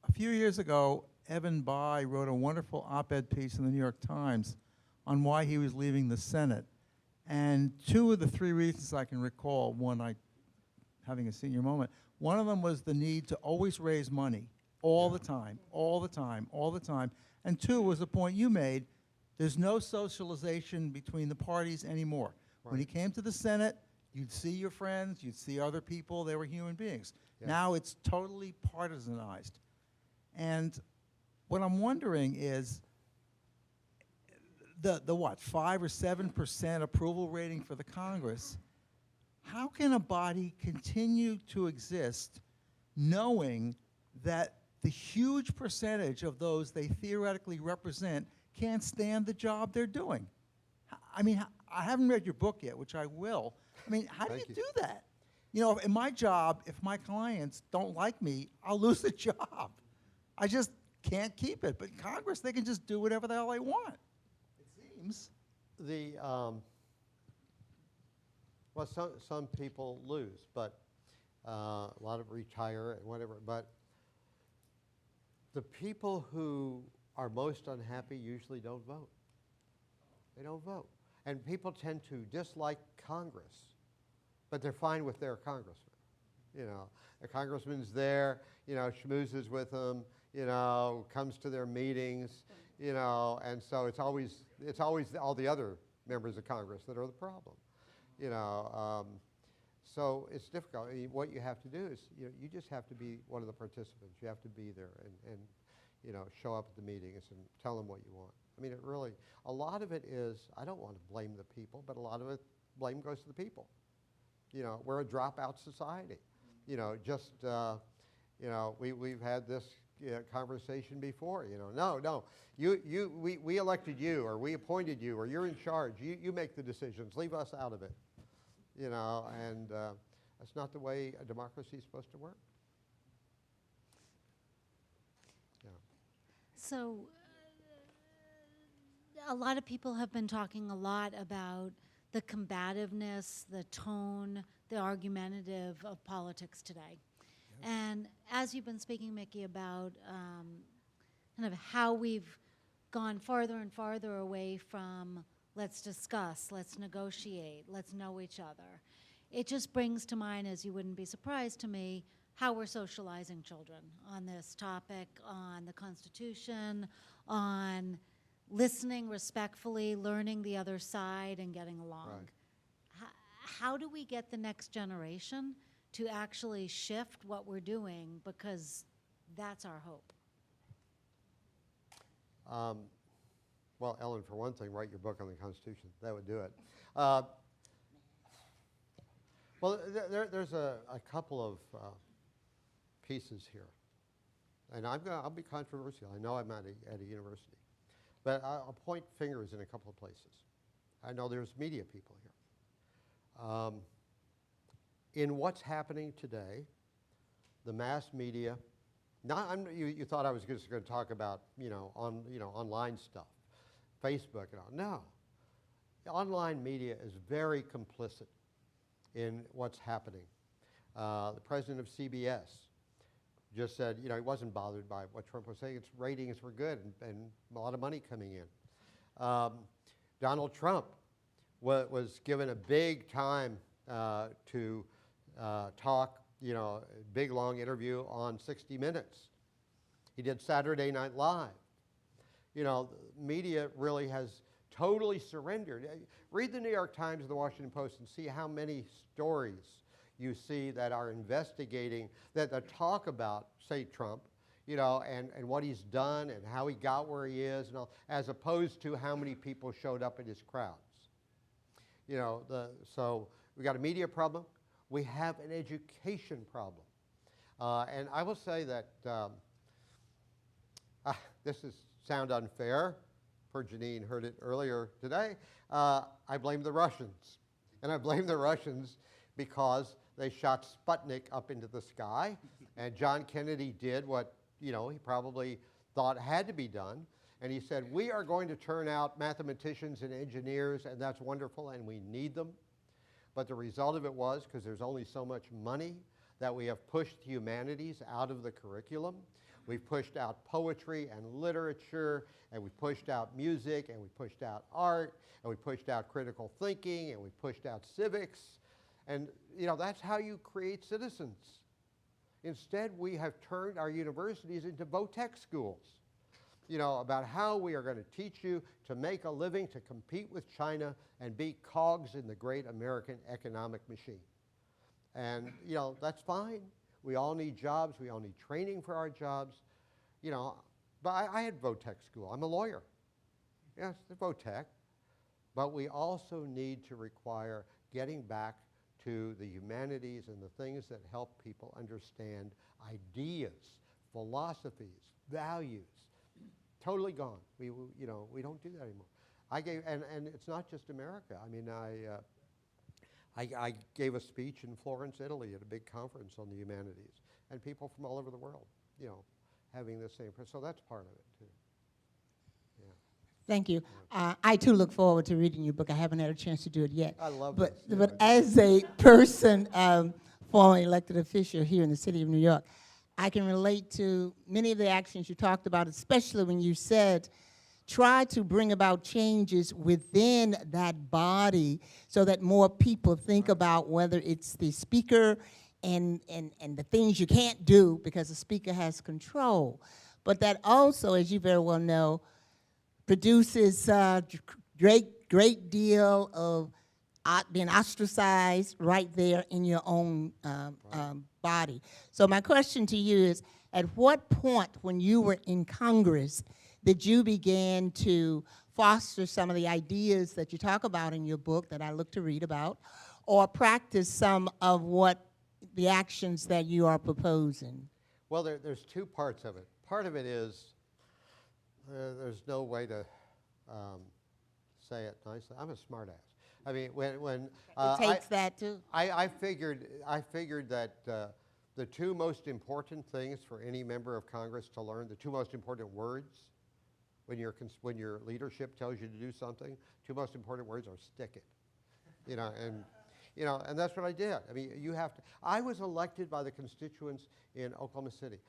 [SPEAKER 6] A few years ago, Evan Bayh wrote a wonderful op-ed piece in the New York Times on why he was leaving the Senate. And two of the three reasons I can recall, one, having a senior moment, one of them was the need to always raise money all the time, all the time, all the time. And two was the point you made, there's no socialization between the parties anymore.
[SPEAKER 3] Right.
[SPEAKER 6] When he came to the Senate, you'd see your friends, you'd see other people, they were human beings.
[SPEAKER 3] Yeah.
[SPEAKER 6] Now it's totally partisanized. And what I'm wondering is, the what, 5 or 7% approval rating for the Congress, how can a body continue to exist knowing that the huge percentage of those they theoretically represent can't stand the job they're doing? I haven't read your book yet, which I will. How do you do that? In my job, if my clients don't like me, I'll lose the job. I just can't keep it. But Congress, they can just do whatever the hell they want.
[SPEAKER 3] Well, some people lose, but a lot of retire and whatever. But the people who are most unhappy usually don't vote. They don't vote. And people tend to dislike Congress, but they're fine with their congressman. The congressman's there, schmoozes with them, comes to their meetings, and so it's always all the other members of Congress that are the problem, So it's difficult. What you have to do is, you just have to be one of the participants. You have to be there, and show up at the meetings and tell them what you want. I mean, a lot of it is, I don't want to blame the people, but a lot of it, blame goes to the people. We're a dropout society. We've had this conversation before. No, we elected you, or we appointed you, or you're in charge. You make the decisions. Leave us out of it. And that's not the way a democracy is supposed to work.
[SPEAKER 7] So, a lot of people have been talking a lot about the combativeness, the tone, the argumentative of politics today. Yeah. And as you've been speaking, Mickey, about kind of how we've gone farther and farther away from let's discuss, let's negotiate, let's know each other, it just brings to mind, as you wouldn't be surprised to me, how we're socializing children on this topic, on the Constitution, on listening respectfully, learning the other side, and getting along. Right. How do we get the next generation to actually shift what we're doing, because that's our hope?
[SPEAKER 3] Well, Ellen, for one thing, write your book on the Constitution. That would do it. Well, there's a couple of pieces here. And I'll be controversial. I know I'm at a university. But I'll point fingers in a couple of places. I know there's media people here. In what's happening today, the mass media, you thought I was just going to talk about, online stuff, Facebook and all. No. The online media is very complicit in what's happening. The president of CBS just said, he wasn't bothered by what Trump was saying. Its ratings were good and a lot of money coming in. Donald Trump was given a big time to talk, big long interview on 60 Minutes. He did Saturday Night Live. The media really has totally surrendered. Read the New York Times and the Washington Post and see how many stories you see that are investigating, that talk about, say, Trump, and what he's done and how he got where he is, and all, as opposed to how many people showed up at his crowds. So we got a media problem. We have an education problem. And I will say that this is sound unfair. Poor Janine heard it earlier today. I blame the Russians. And I blame the Russians because they shot Sputnik up into the sky, and John Kennedy did what he probably thought had to be done, and he said, we are going to turn out mathematicians and engineers, and that's wonderful, and we need them. But the result of it was, because there's only so much money, that we have pushed humanities out of the curriculum. We've pushed out poetry and literature, and we pushed out music, and we pushed out art, and we pushed out critical thinking, and we pushed out civics. And, that's how you create citizens. Instead, we have turned our universities into vo-tech schools, about how we are going to teach you to make a living, to compete with China, and be cogs in the great American economic machine. And, that's fine. We all need jobs. We all need training for our jobs. But I had vo-tech school. I'm a lawyer. Yes, the vo-tech. But we also need to require getting back to the humanities and the things that help people understand ideas, philosophies, values. Totally gone. We don't do that anymore. And it's not just America. I mean, I gave a speech in Florence, Italy, at a big conference on the humanities, and people from all over the world, having the same. So that's part of it too. Yeah.
[SPEAKER 8] Thank you. I too look forward to reading your book. I haven't had a chance to do it yet.
[SPEAKER 3] I love
[SPEAKER 8] but,
[SPEAKER 3] this.
[SPEAKER 8] But as a person, former elected official here in the city of New York, I can relate to many of the actions you talked about, especially when you said, try to bring about changes within that body so that more people think about whether it's the speaker and the things you can't do because the speaker has control. But that also, as you very well know, produces a great deal of being ostracized right there in your own body. So my question to you is, At what point when you were in Congress did you begin to foster some of the ideas that you talk about in your book that I look to read about, or practice some of what the actions that you are proposing?
[SPEAKER 3] Well, there's two parts of it. Part of it is there's no way to say it nicely. I'm a smartass. I mean, when
[SPEAKER 8] It takes that too.
[SPEAKER 3] I figured that the two most important things for any member of Congress to learn, the two most important words when your leadership tells you to do something, two most important words are stick it. And that's what I did. I mean, you have to. I was elected by the constituents in Oklahoma City.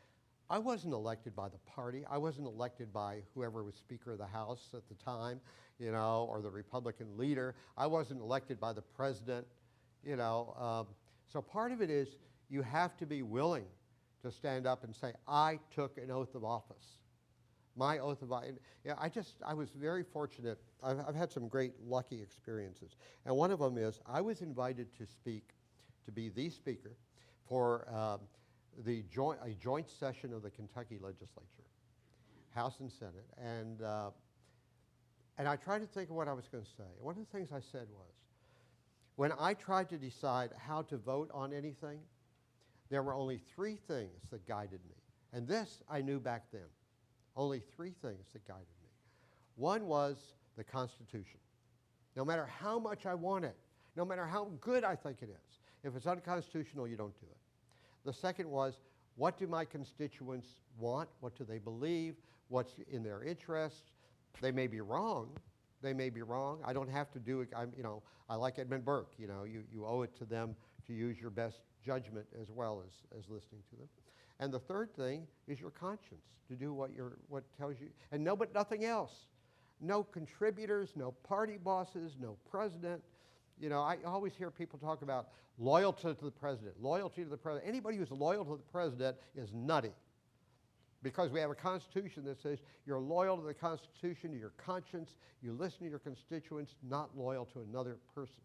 [SPEAKER 3] I wasn't elected by the party. I wasn't elected by whoever was Speaker of the House at the time, or the Republican leader. I wasn't elected by the president, So part of it is you have to be willing to stand up and say, I took an oath of office. My oath of office. I was very fortunate. I've had some great lucky experiences. And one of them is I was invited to be the speaker for a joint session of the Kentucky legislature, House and Senate. And I tried to think of what I was going to say. One of the things I said was, when I tried to decide how to vote on anything, there were only three things that guided me. And this I knew back then. Only three things that guided me. One was the Constitution. No matter how much I want it, no matter how good I think it is, if it's unconstitutional, you don't do it. The second was, what do my constituents want? What do they believe? What's in their interests? They may be wrong. They may be wrong. I don't have to do it. I like Edmund Burke. You owe it to them to use your best judgment as well as listening to them. And the third thing is your conscience, to do what tells you, and nothing else. No contributors, no party bosses, no president. I always hear people talk about loyalty to the president, loyalty to the president. Anybody who's loyal to the president is nutty, because we have a Constitution that says you're loyal to the Constitution, to your conscience, you listen to your constituents, not loyal to another person.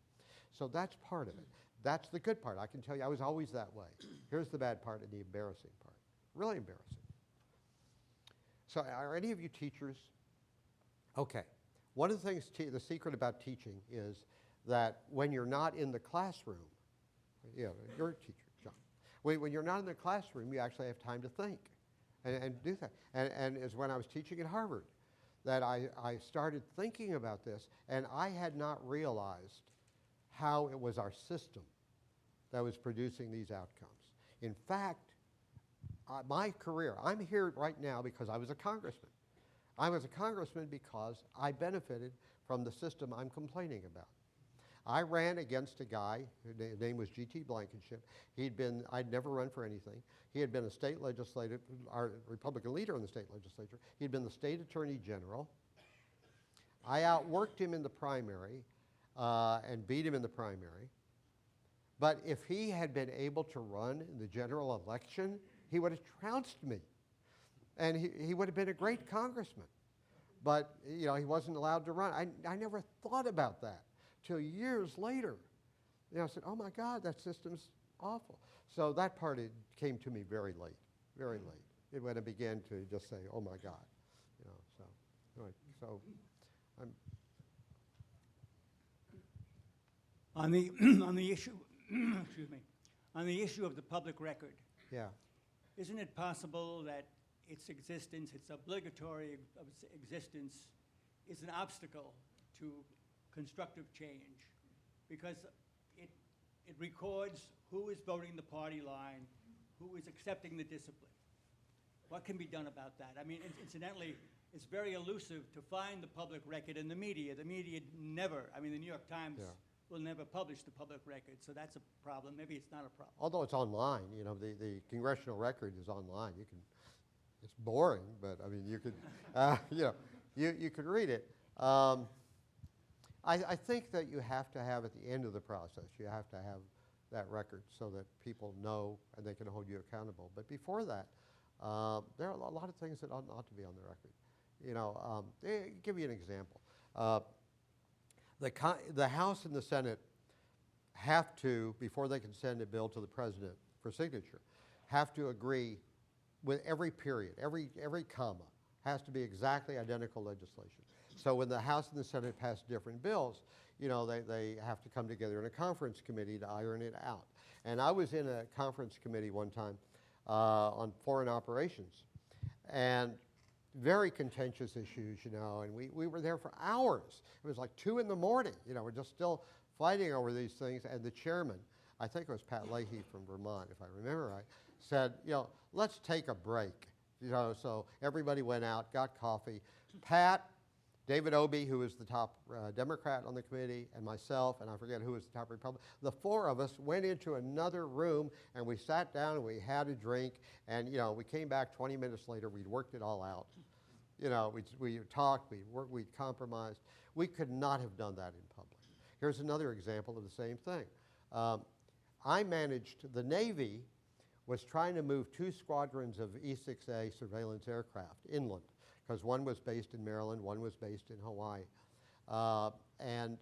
[SPEAKER 3] So that's part of it. That's the good part. I can tell you I was always that way. Here's the bad part and the embarrassing part. Really embarrassing. So are any of you teachers? Okay. One of the things, the secret about teaching is that when you're not in the classroom, you're a teacher, John. When you're not in the classroom, you actually have time to think and do that. And it's when I was teaching at Harvard that I started thinking about this, and I had not realized how it was our system that was producing these outcomes. In fact, my career, I'm here right now because I was a congressman. I was a congressman because I benefited from the system I'm complaining about. I ran against a guy, his name was G.T. Blankenship. I'd never run for anything. He had been a state legislator, our Republican leader in the state legislature. He'd been the state attorney general. I outworked him in the primary and beat him in the primary. But if he had been able to run in the general election, he would have trounced me. And he would have been a great congressman. But he wasn't allowed to run. I never thought about that till years later. I said, oh my God, that system's awful. So that part came to me very late, very late. When I began to just say, oh my God. I'm
[SPEAKER 9] on the issue, excuse me, on the issue of the public record.
[SPEAKER 3] Yeah.
[SPEAKER 9] Isn't it possible that its existence, its obligatory existence, is an obstacle to constructive change? Because it records who is voting the party line, who is accepting the discipline. What can be done about that? I mean, incidentally, it's very elusive to find the public record in the media. The media never, the New York Times will never publish the public record, so that's a problem. Maybe it's not a problem.
[SPEAKER 3] Although it's online, the congressional record is online. It's boring, but you could, you could read it. I think that you have to have at the end of the process, you have to have that record so that people know and they can hold you accountable. But before that, there are a lot of things that ought not to be on the record. Give you an example. The House and the Senate have to, before they can send a bill to the President for signature, have to agree with every period, every comma has to be exactly identical legislation. So when the House and the Senate pass different bills, they have to come together in a conference committee to iron it out. And I was in a conference committee one time on foreign operations, and very contentious issues, and we were there for hours. It was like 2 in the morning, we're just still fighting over these things, and the chairman, I think it was Pat Leahy from Vermont, if I remember right, said, let's take a break. So everybody went out, got coffee. Pat, David Obey, who was the top Democrat on the committee, and myself, and I forget who was the top Republican, the 4 of us went into another room, and we sat down, and we had a drink, and, we came back 20 minutes later. We'd worked it all out. We talked, we'd compromised. We could not have done that in public. Here's another example of the same thing. I managed, the Navy was trying to move 2 squadrons of E-6A surveillance aircraft inland, because one was based in Maryland, one was based in Hawaii. And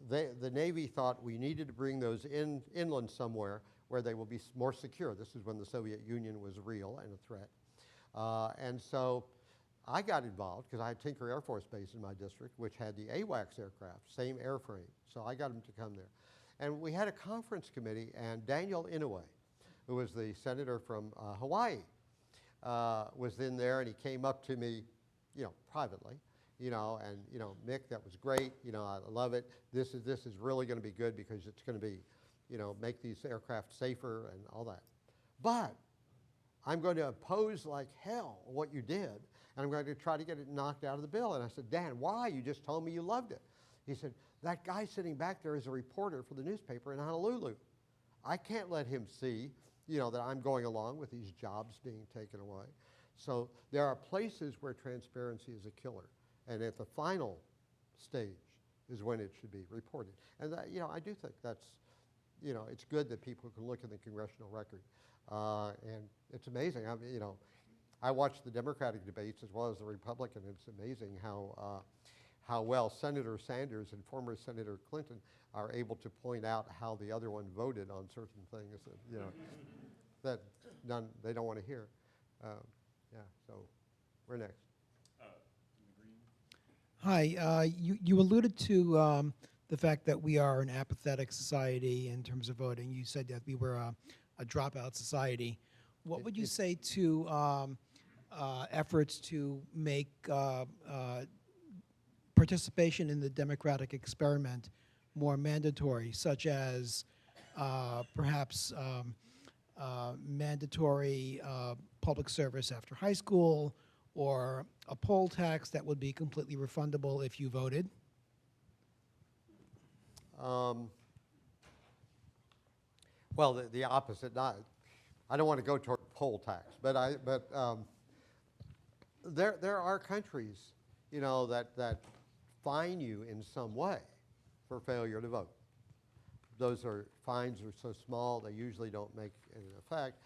[SPEAKER 3] the Navy thought we needed to bring those inland somewhere where they will be more secure. This is when the Soviet Union was real and a threat. And so I got involved because I had Tinker Air Force Base in my district, which had the AWACS aircraft, same airframe. So I got them to come there. And we had a conference committee, and Daniel Inouye, who was the senator from Hawaii, was in there, and he came up to me, privately, and, Mick, that was great, I love it. This is really going to be good because it's going to be, make these aircraft safer and all that. But I'm going to oppose like hell what you did, and I'm going to try to get it knocked out of the bill. And I said, Dan, why? You just told me you loved it. He said, that guy sitting back there is a reporter for the newspaper in Honolulu. I can't let him see, that I'm going along with these jobs being taken away. So there are places where transparency is a killer. And at the final stage is when it should be reported. And that, I do think that's, it's good that people can look at the congressional record. And it's amazing. I watch the Democratic debates as well as the Republican. It's amazing how well Senator Sanders and former Senator Clinton are able to point out how the other one voted on certain things that, that they don't want to hear. So we're next.
[SPEAKER 10] Hi, you alluded to the fact that we are an apathetic society in terms of voting. You said that we were a dropout society. What would you say to efforts to make participation in the democratic experiment more mandatory, such as perhaps mandatory public service after high school, or a poll tax that would be completely refundable if you voted?
[SPEAKER 3] Well, the opposite. I don't want to go toward poll tax, but there are countries, that fine you in some way for failure to vote. Those fines are so small they usually don't make an effect.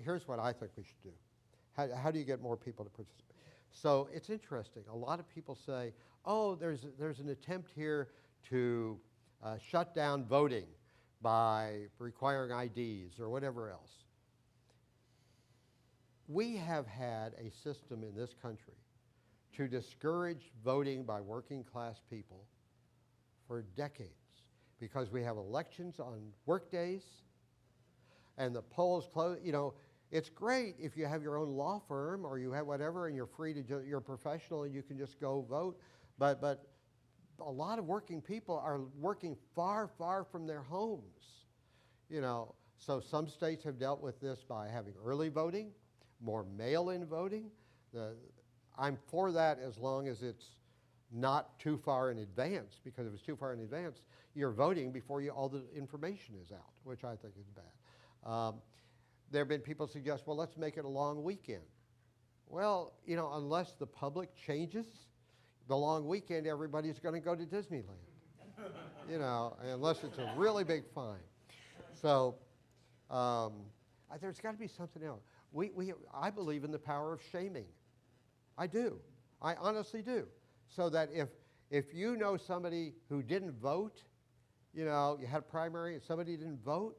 [SPEAKER 3] Here's what I think we should do. How do you get more people to participate? So it's interesting. A lot of people say, oh, there's an attempt here to shut down voting by requiring IDs or whatever else. We have had a system in this country to discourage voting by working class people for decades, because we have elections on work days and the polls close. It's great if you have your own law firm or you have whatever and you're free to, you're professional and you can just go vote. But a lot of working people are working far, far from their homes. So some states have dealt with this by having early voting, more mail-in voting. I'm for that as long as it's not too far in advance, because if it's too far in advance, you're voting before all the information is out, which I think is bad. There have been people suggest, well, let's make it a long weekend. Well, unless the public changes, the long weekend, everybody's going to go to Disneyland. Unless it's a really big fine. So there's got to be something else. I believe in the power of shaming. I do. I honestly do. So that if you know somebody who didn't vote, you had a primary and somebody didn't vote,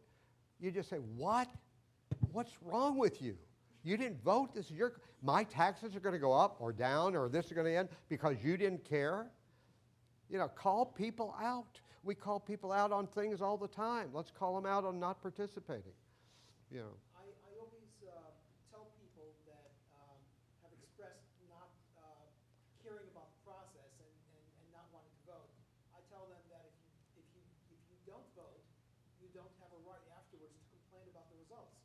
[SPEAKER 3] you just say, what? What's wrong with you? You didn't vote. This is my taxes are going to go up or down, or this is going to end because you didn't care. You know, call people out. We call people out on things all the time. Let's call them out on not participating. You know.
[SPEAKER 10] I always tell people that have expressed not caring about the process and not wanting to vote. I tell them that if you don't vote, you don't have a right afterwards to complain about the results.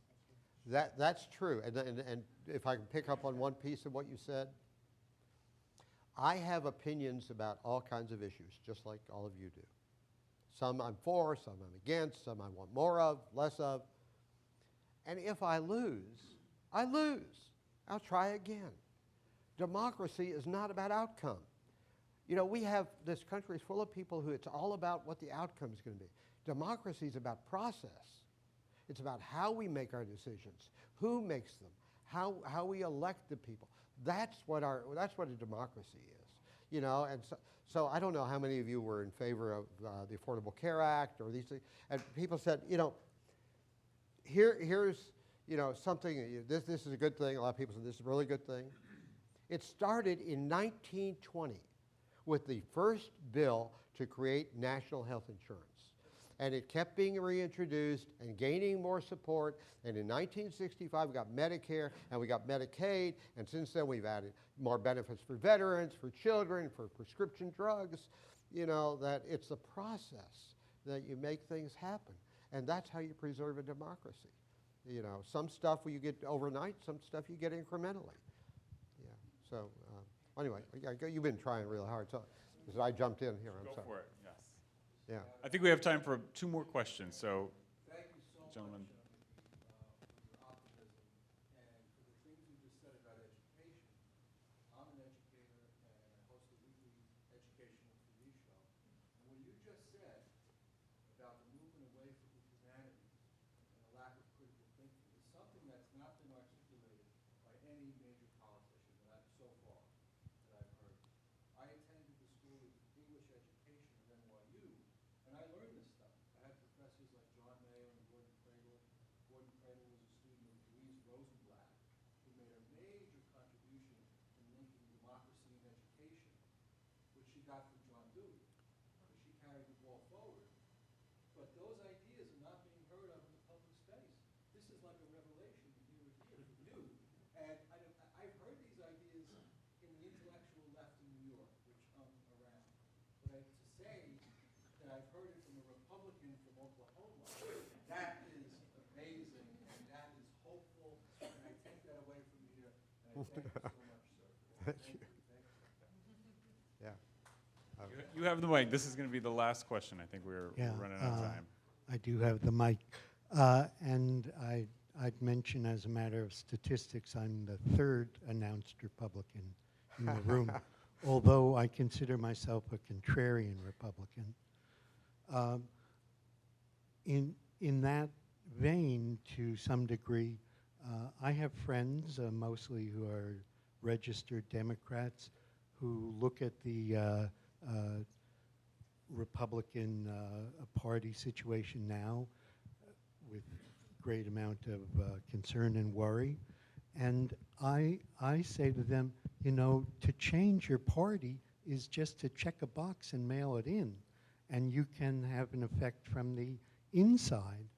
[SPEAKER 3] That's true. And if I can pick up on one piece of what you said, I have opinions about all kinds of issues, just like all of you do. Some I'm for, some I'm against, some I want more of, less of. And if I lose, I lose. I'll try again. Democracy is not about outcome. You know, we have, this country is full of people who it's all about what the outcome is going to be. Democracy is about process. It's about how we make our decisions, who makes them, how we elect the people. That's what a democracy is, you know. And so I don't know how many of you were in favor of the Affordable Care Act or these things. And people said, you know, here's, you know, something. This is a good thing. A lot of people said this is a really good thing. It started in 1920 with the first bill to create national health insurance. And it kept being reintroduced and gaining more support. And in 1965, we got Medicare and we got Medicaid. And since then, we've added more benefits for veterans, for children, for prescription drugs. You know, that it's a process that you make things happen. And that's how you preserve a democracy. You know, some stuff you get overnight, some stuff you get incrementally. Yeah. So anyway, you've been trying really hard. So I jumped in here. I'm
[SPEAKER 2] Go
[SPEAKER 3] sorry.
[SPEAKER 2] for it, yes.
[SPEAKER 3] Yeah.
[SPEAKER 2] I think we have time for 2 more questions, so,
[SPEAKER 6] Thank you so
[SPEAKER 2] gentlemen.
[SPEAKER 6] much for your optimism and for the things you just said about education. I'm an educator and I host a weekly educational TV show. And what you just said about the movement away from humanity and the lack of critical thinking is something that's not been articulated by any major politician so far that I've heard. I attended the School of English Education at NYU. And I learned this stuff. I had professors like John Mayer and Gordon Cradle. Gordon Cradle was a student of Louise Rosenblatt, who made a major contribution in linking democracy and education, which she got from John Dewey. So she carried the ball forward. But those ideas are not being heard of in the public space. This is like a revelation here for you. And I've heard these ideas in the intellectual left in New York, which I'm around. But to say that I've heard it from a Republican from Oklahoma, that is amazing, and that is hopeful, and I take that away from you here, and I thank you so much, sir.
[SPEAKER 3] Thank you. Yeah.
[SPEAKER 2] You have the mic. This is going to be the last question. I think we're running out of time.
[SPEAKER 11] I do have the mic. And I'd mention, as a matter of statistics, I'm the 3rd announced Republican in the room, although I consider myself a contrarian Republican. In that vein, to some degree, I have friends, mostly who are registered Democrats, who look at the Republican Party situation now with great amount of concern and worry. And I say to them, you know, to change your party is just to check a box and mail it in, and you can have an effect from the inside.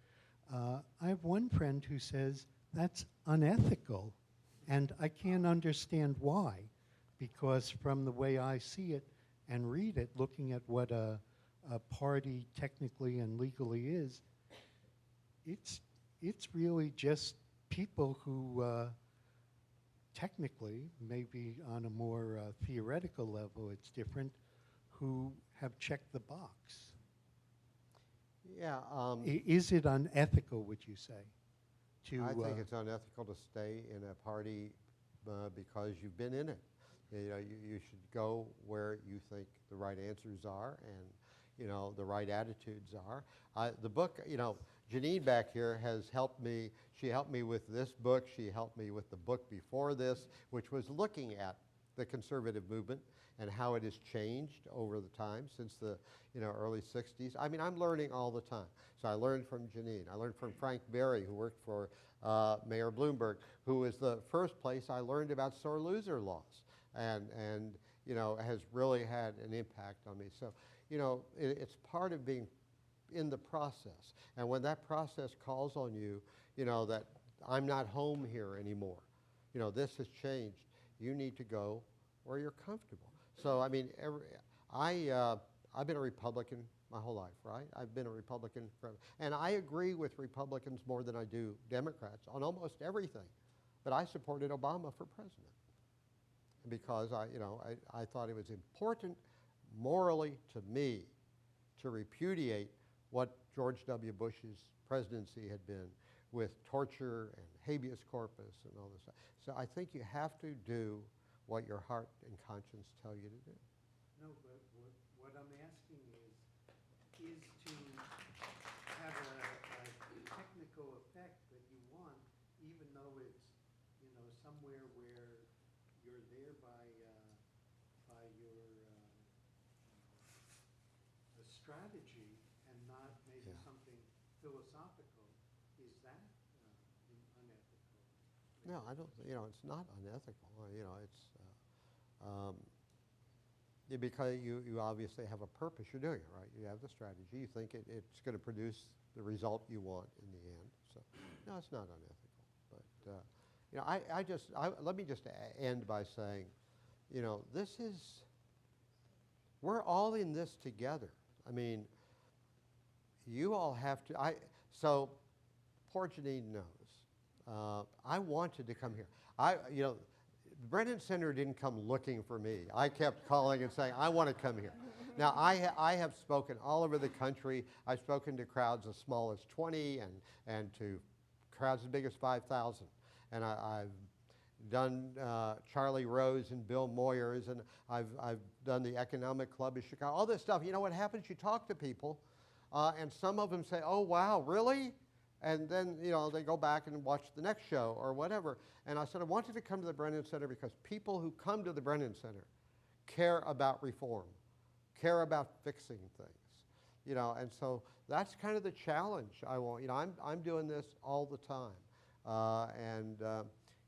[SPEAKER 11] I have one friend who says that's unethical, and I can't understand why, because from the way I see it and read it, looking at what a party technically and legally is, it's really just people who technically, maybe on a more theoretical level, it's different, who have checked the box.
[SPEAKER 3] Yeah.
[SPEAKER 11] Is it unethical, would you say?
[SPEAKER 3] I think it's unethical to stay in a party because you've been in it. You know, you should go where you think the right answers are and, you know, the right attitudes are. The book, you know, Janine back here has helped me. She helped me with this book. She helped me with the book before this, which was looking at the conservative movement and how it has changed over the time since the early 60s. I mean, I'm learning all the time. So I learned from Janine. I learned from Frank Berry, who worked for Mayor Bloomberg, who was the first place I learned about sore loser laws, and has really had an impact on me. So, it's part of being in the process. And when that process calls on you, that I'm not home here anymore, this has changed, you need to go where you're comfortable. So, I mean, I've been a Republican my whole life, right? I've been a Republican forever. And I agree with Republicans more than I do Democrats on almost everything. But I supported Obama for president because I thought it was important morally to me to repudiate what George W. Bush's presidency had been with torture and habeas corpus and all this stuff. So I think you have to do what your heart and conscience tell you to do.
[SPEAKER 11] No, but what I'm asking is to have a technical effect that you want, even though it's, somewhere where you're there by your strategy and not maybe something philosophical. Is that unethical?
[SPEAKER 3] No, I don't, it's not unethical. It's, because you obviously have a purpose. You're doing it, right? You have the strategy. You think it's going to produce the result you want in the end. So, no, it's not unethical. But, let me just end by saying, we're all in this together. I mean, you all have to, so poor Janine knows. I wanted to come here. The Brennan Center didn't come looking for me. I kept calling and saying, I want to come here. Now, I have spoken all over the country. I've spoken to crowds as small as 20 and to crowds as big as 5,000. And I've done Charlie Rose and Bill Moyers, and I've done the Economic Club of Chicago, all this stuff. You know what happens? You talk to people, and some of them say, oh, wow, really? And then, they go back and watch the next show or whatever. And I said, I wanted to come to the Brennan Center because people who come to the Brennan Center care about reform, care about fixing things, and so that's kind of the challenge I want. I'm doing this all the time.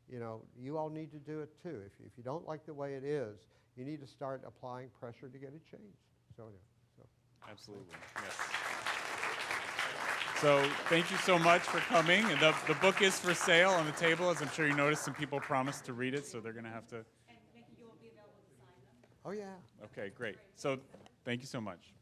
[SPEAKER 3] You all need to do it too. If you don't like the way it is, you need to start applying pressure to get it changed. So anyway,
[SPEAKER 2] Absolutely, yes. So thank you so much for coming. And the book is for sale on the table. As I'm sure you noticed, some people promised to read it, so they're going to have to.
[SPEAKER 7] And Mickey, you will be available to sign them.
[SPEAKER 3] Oh, yeah.
[SPEAKER 2] Okay, great. So thank you so much.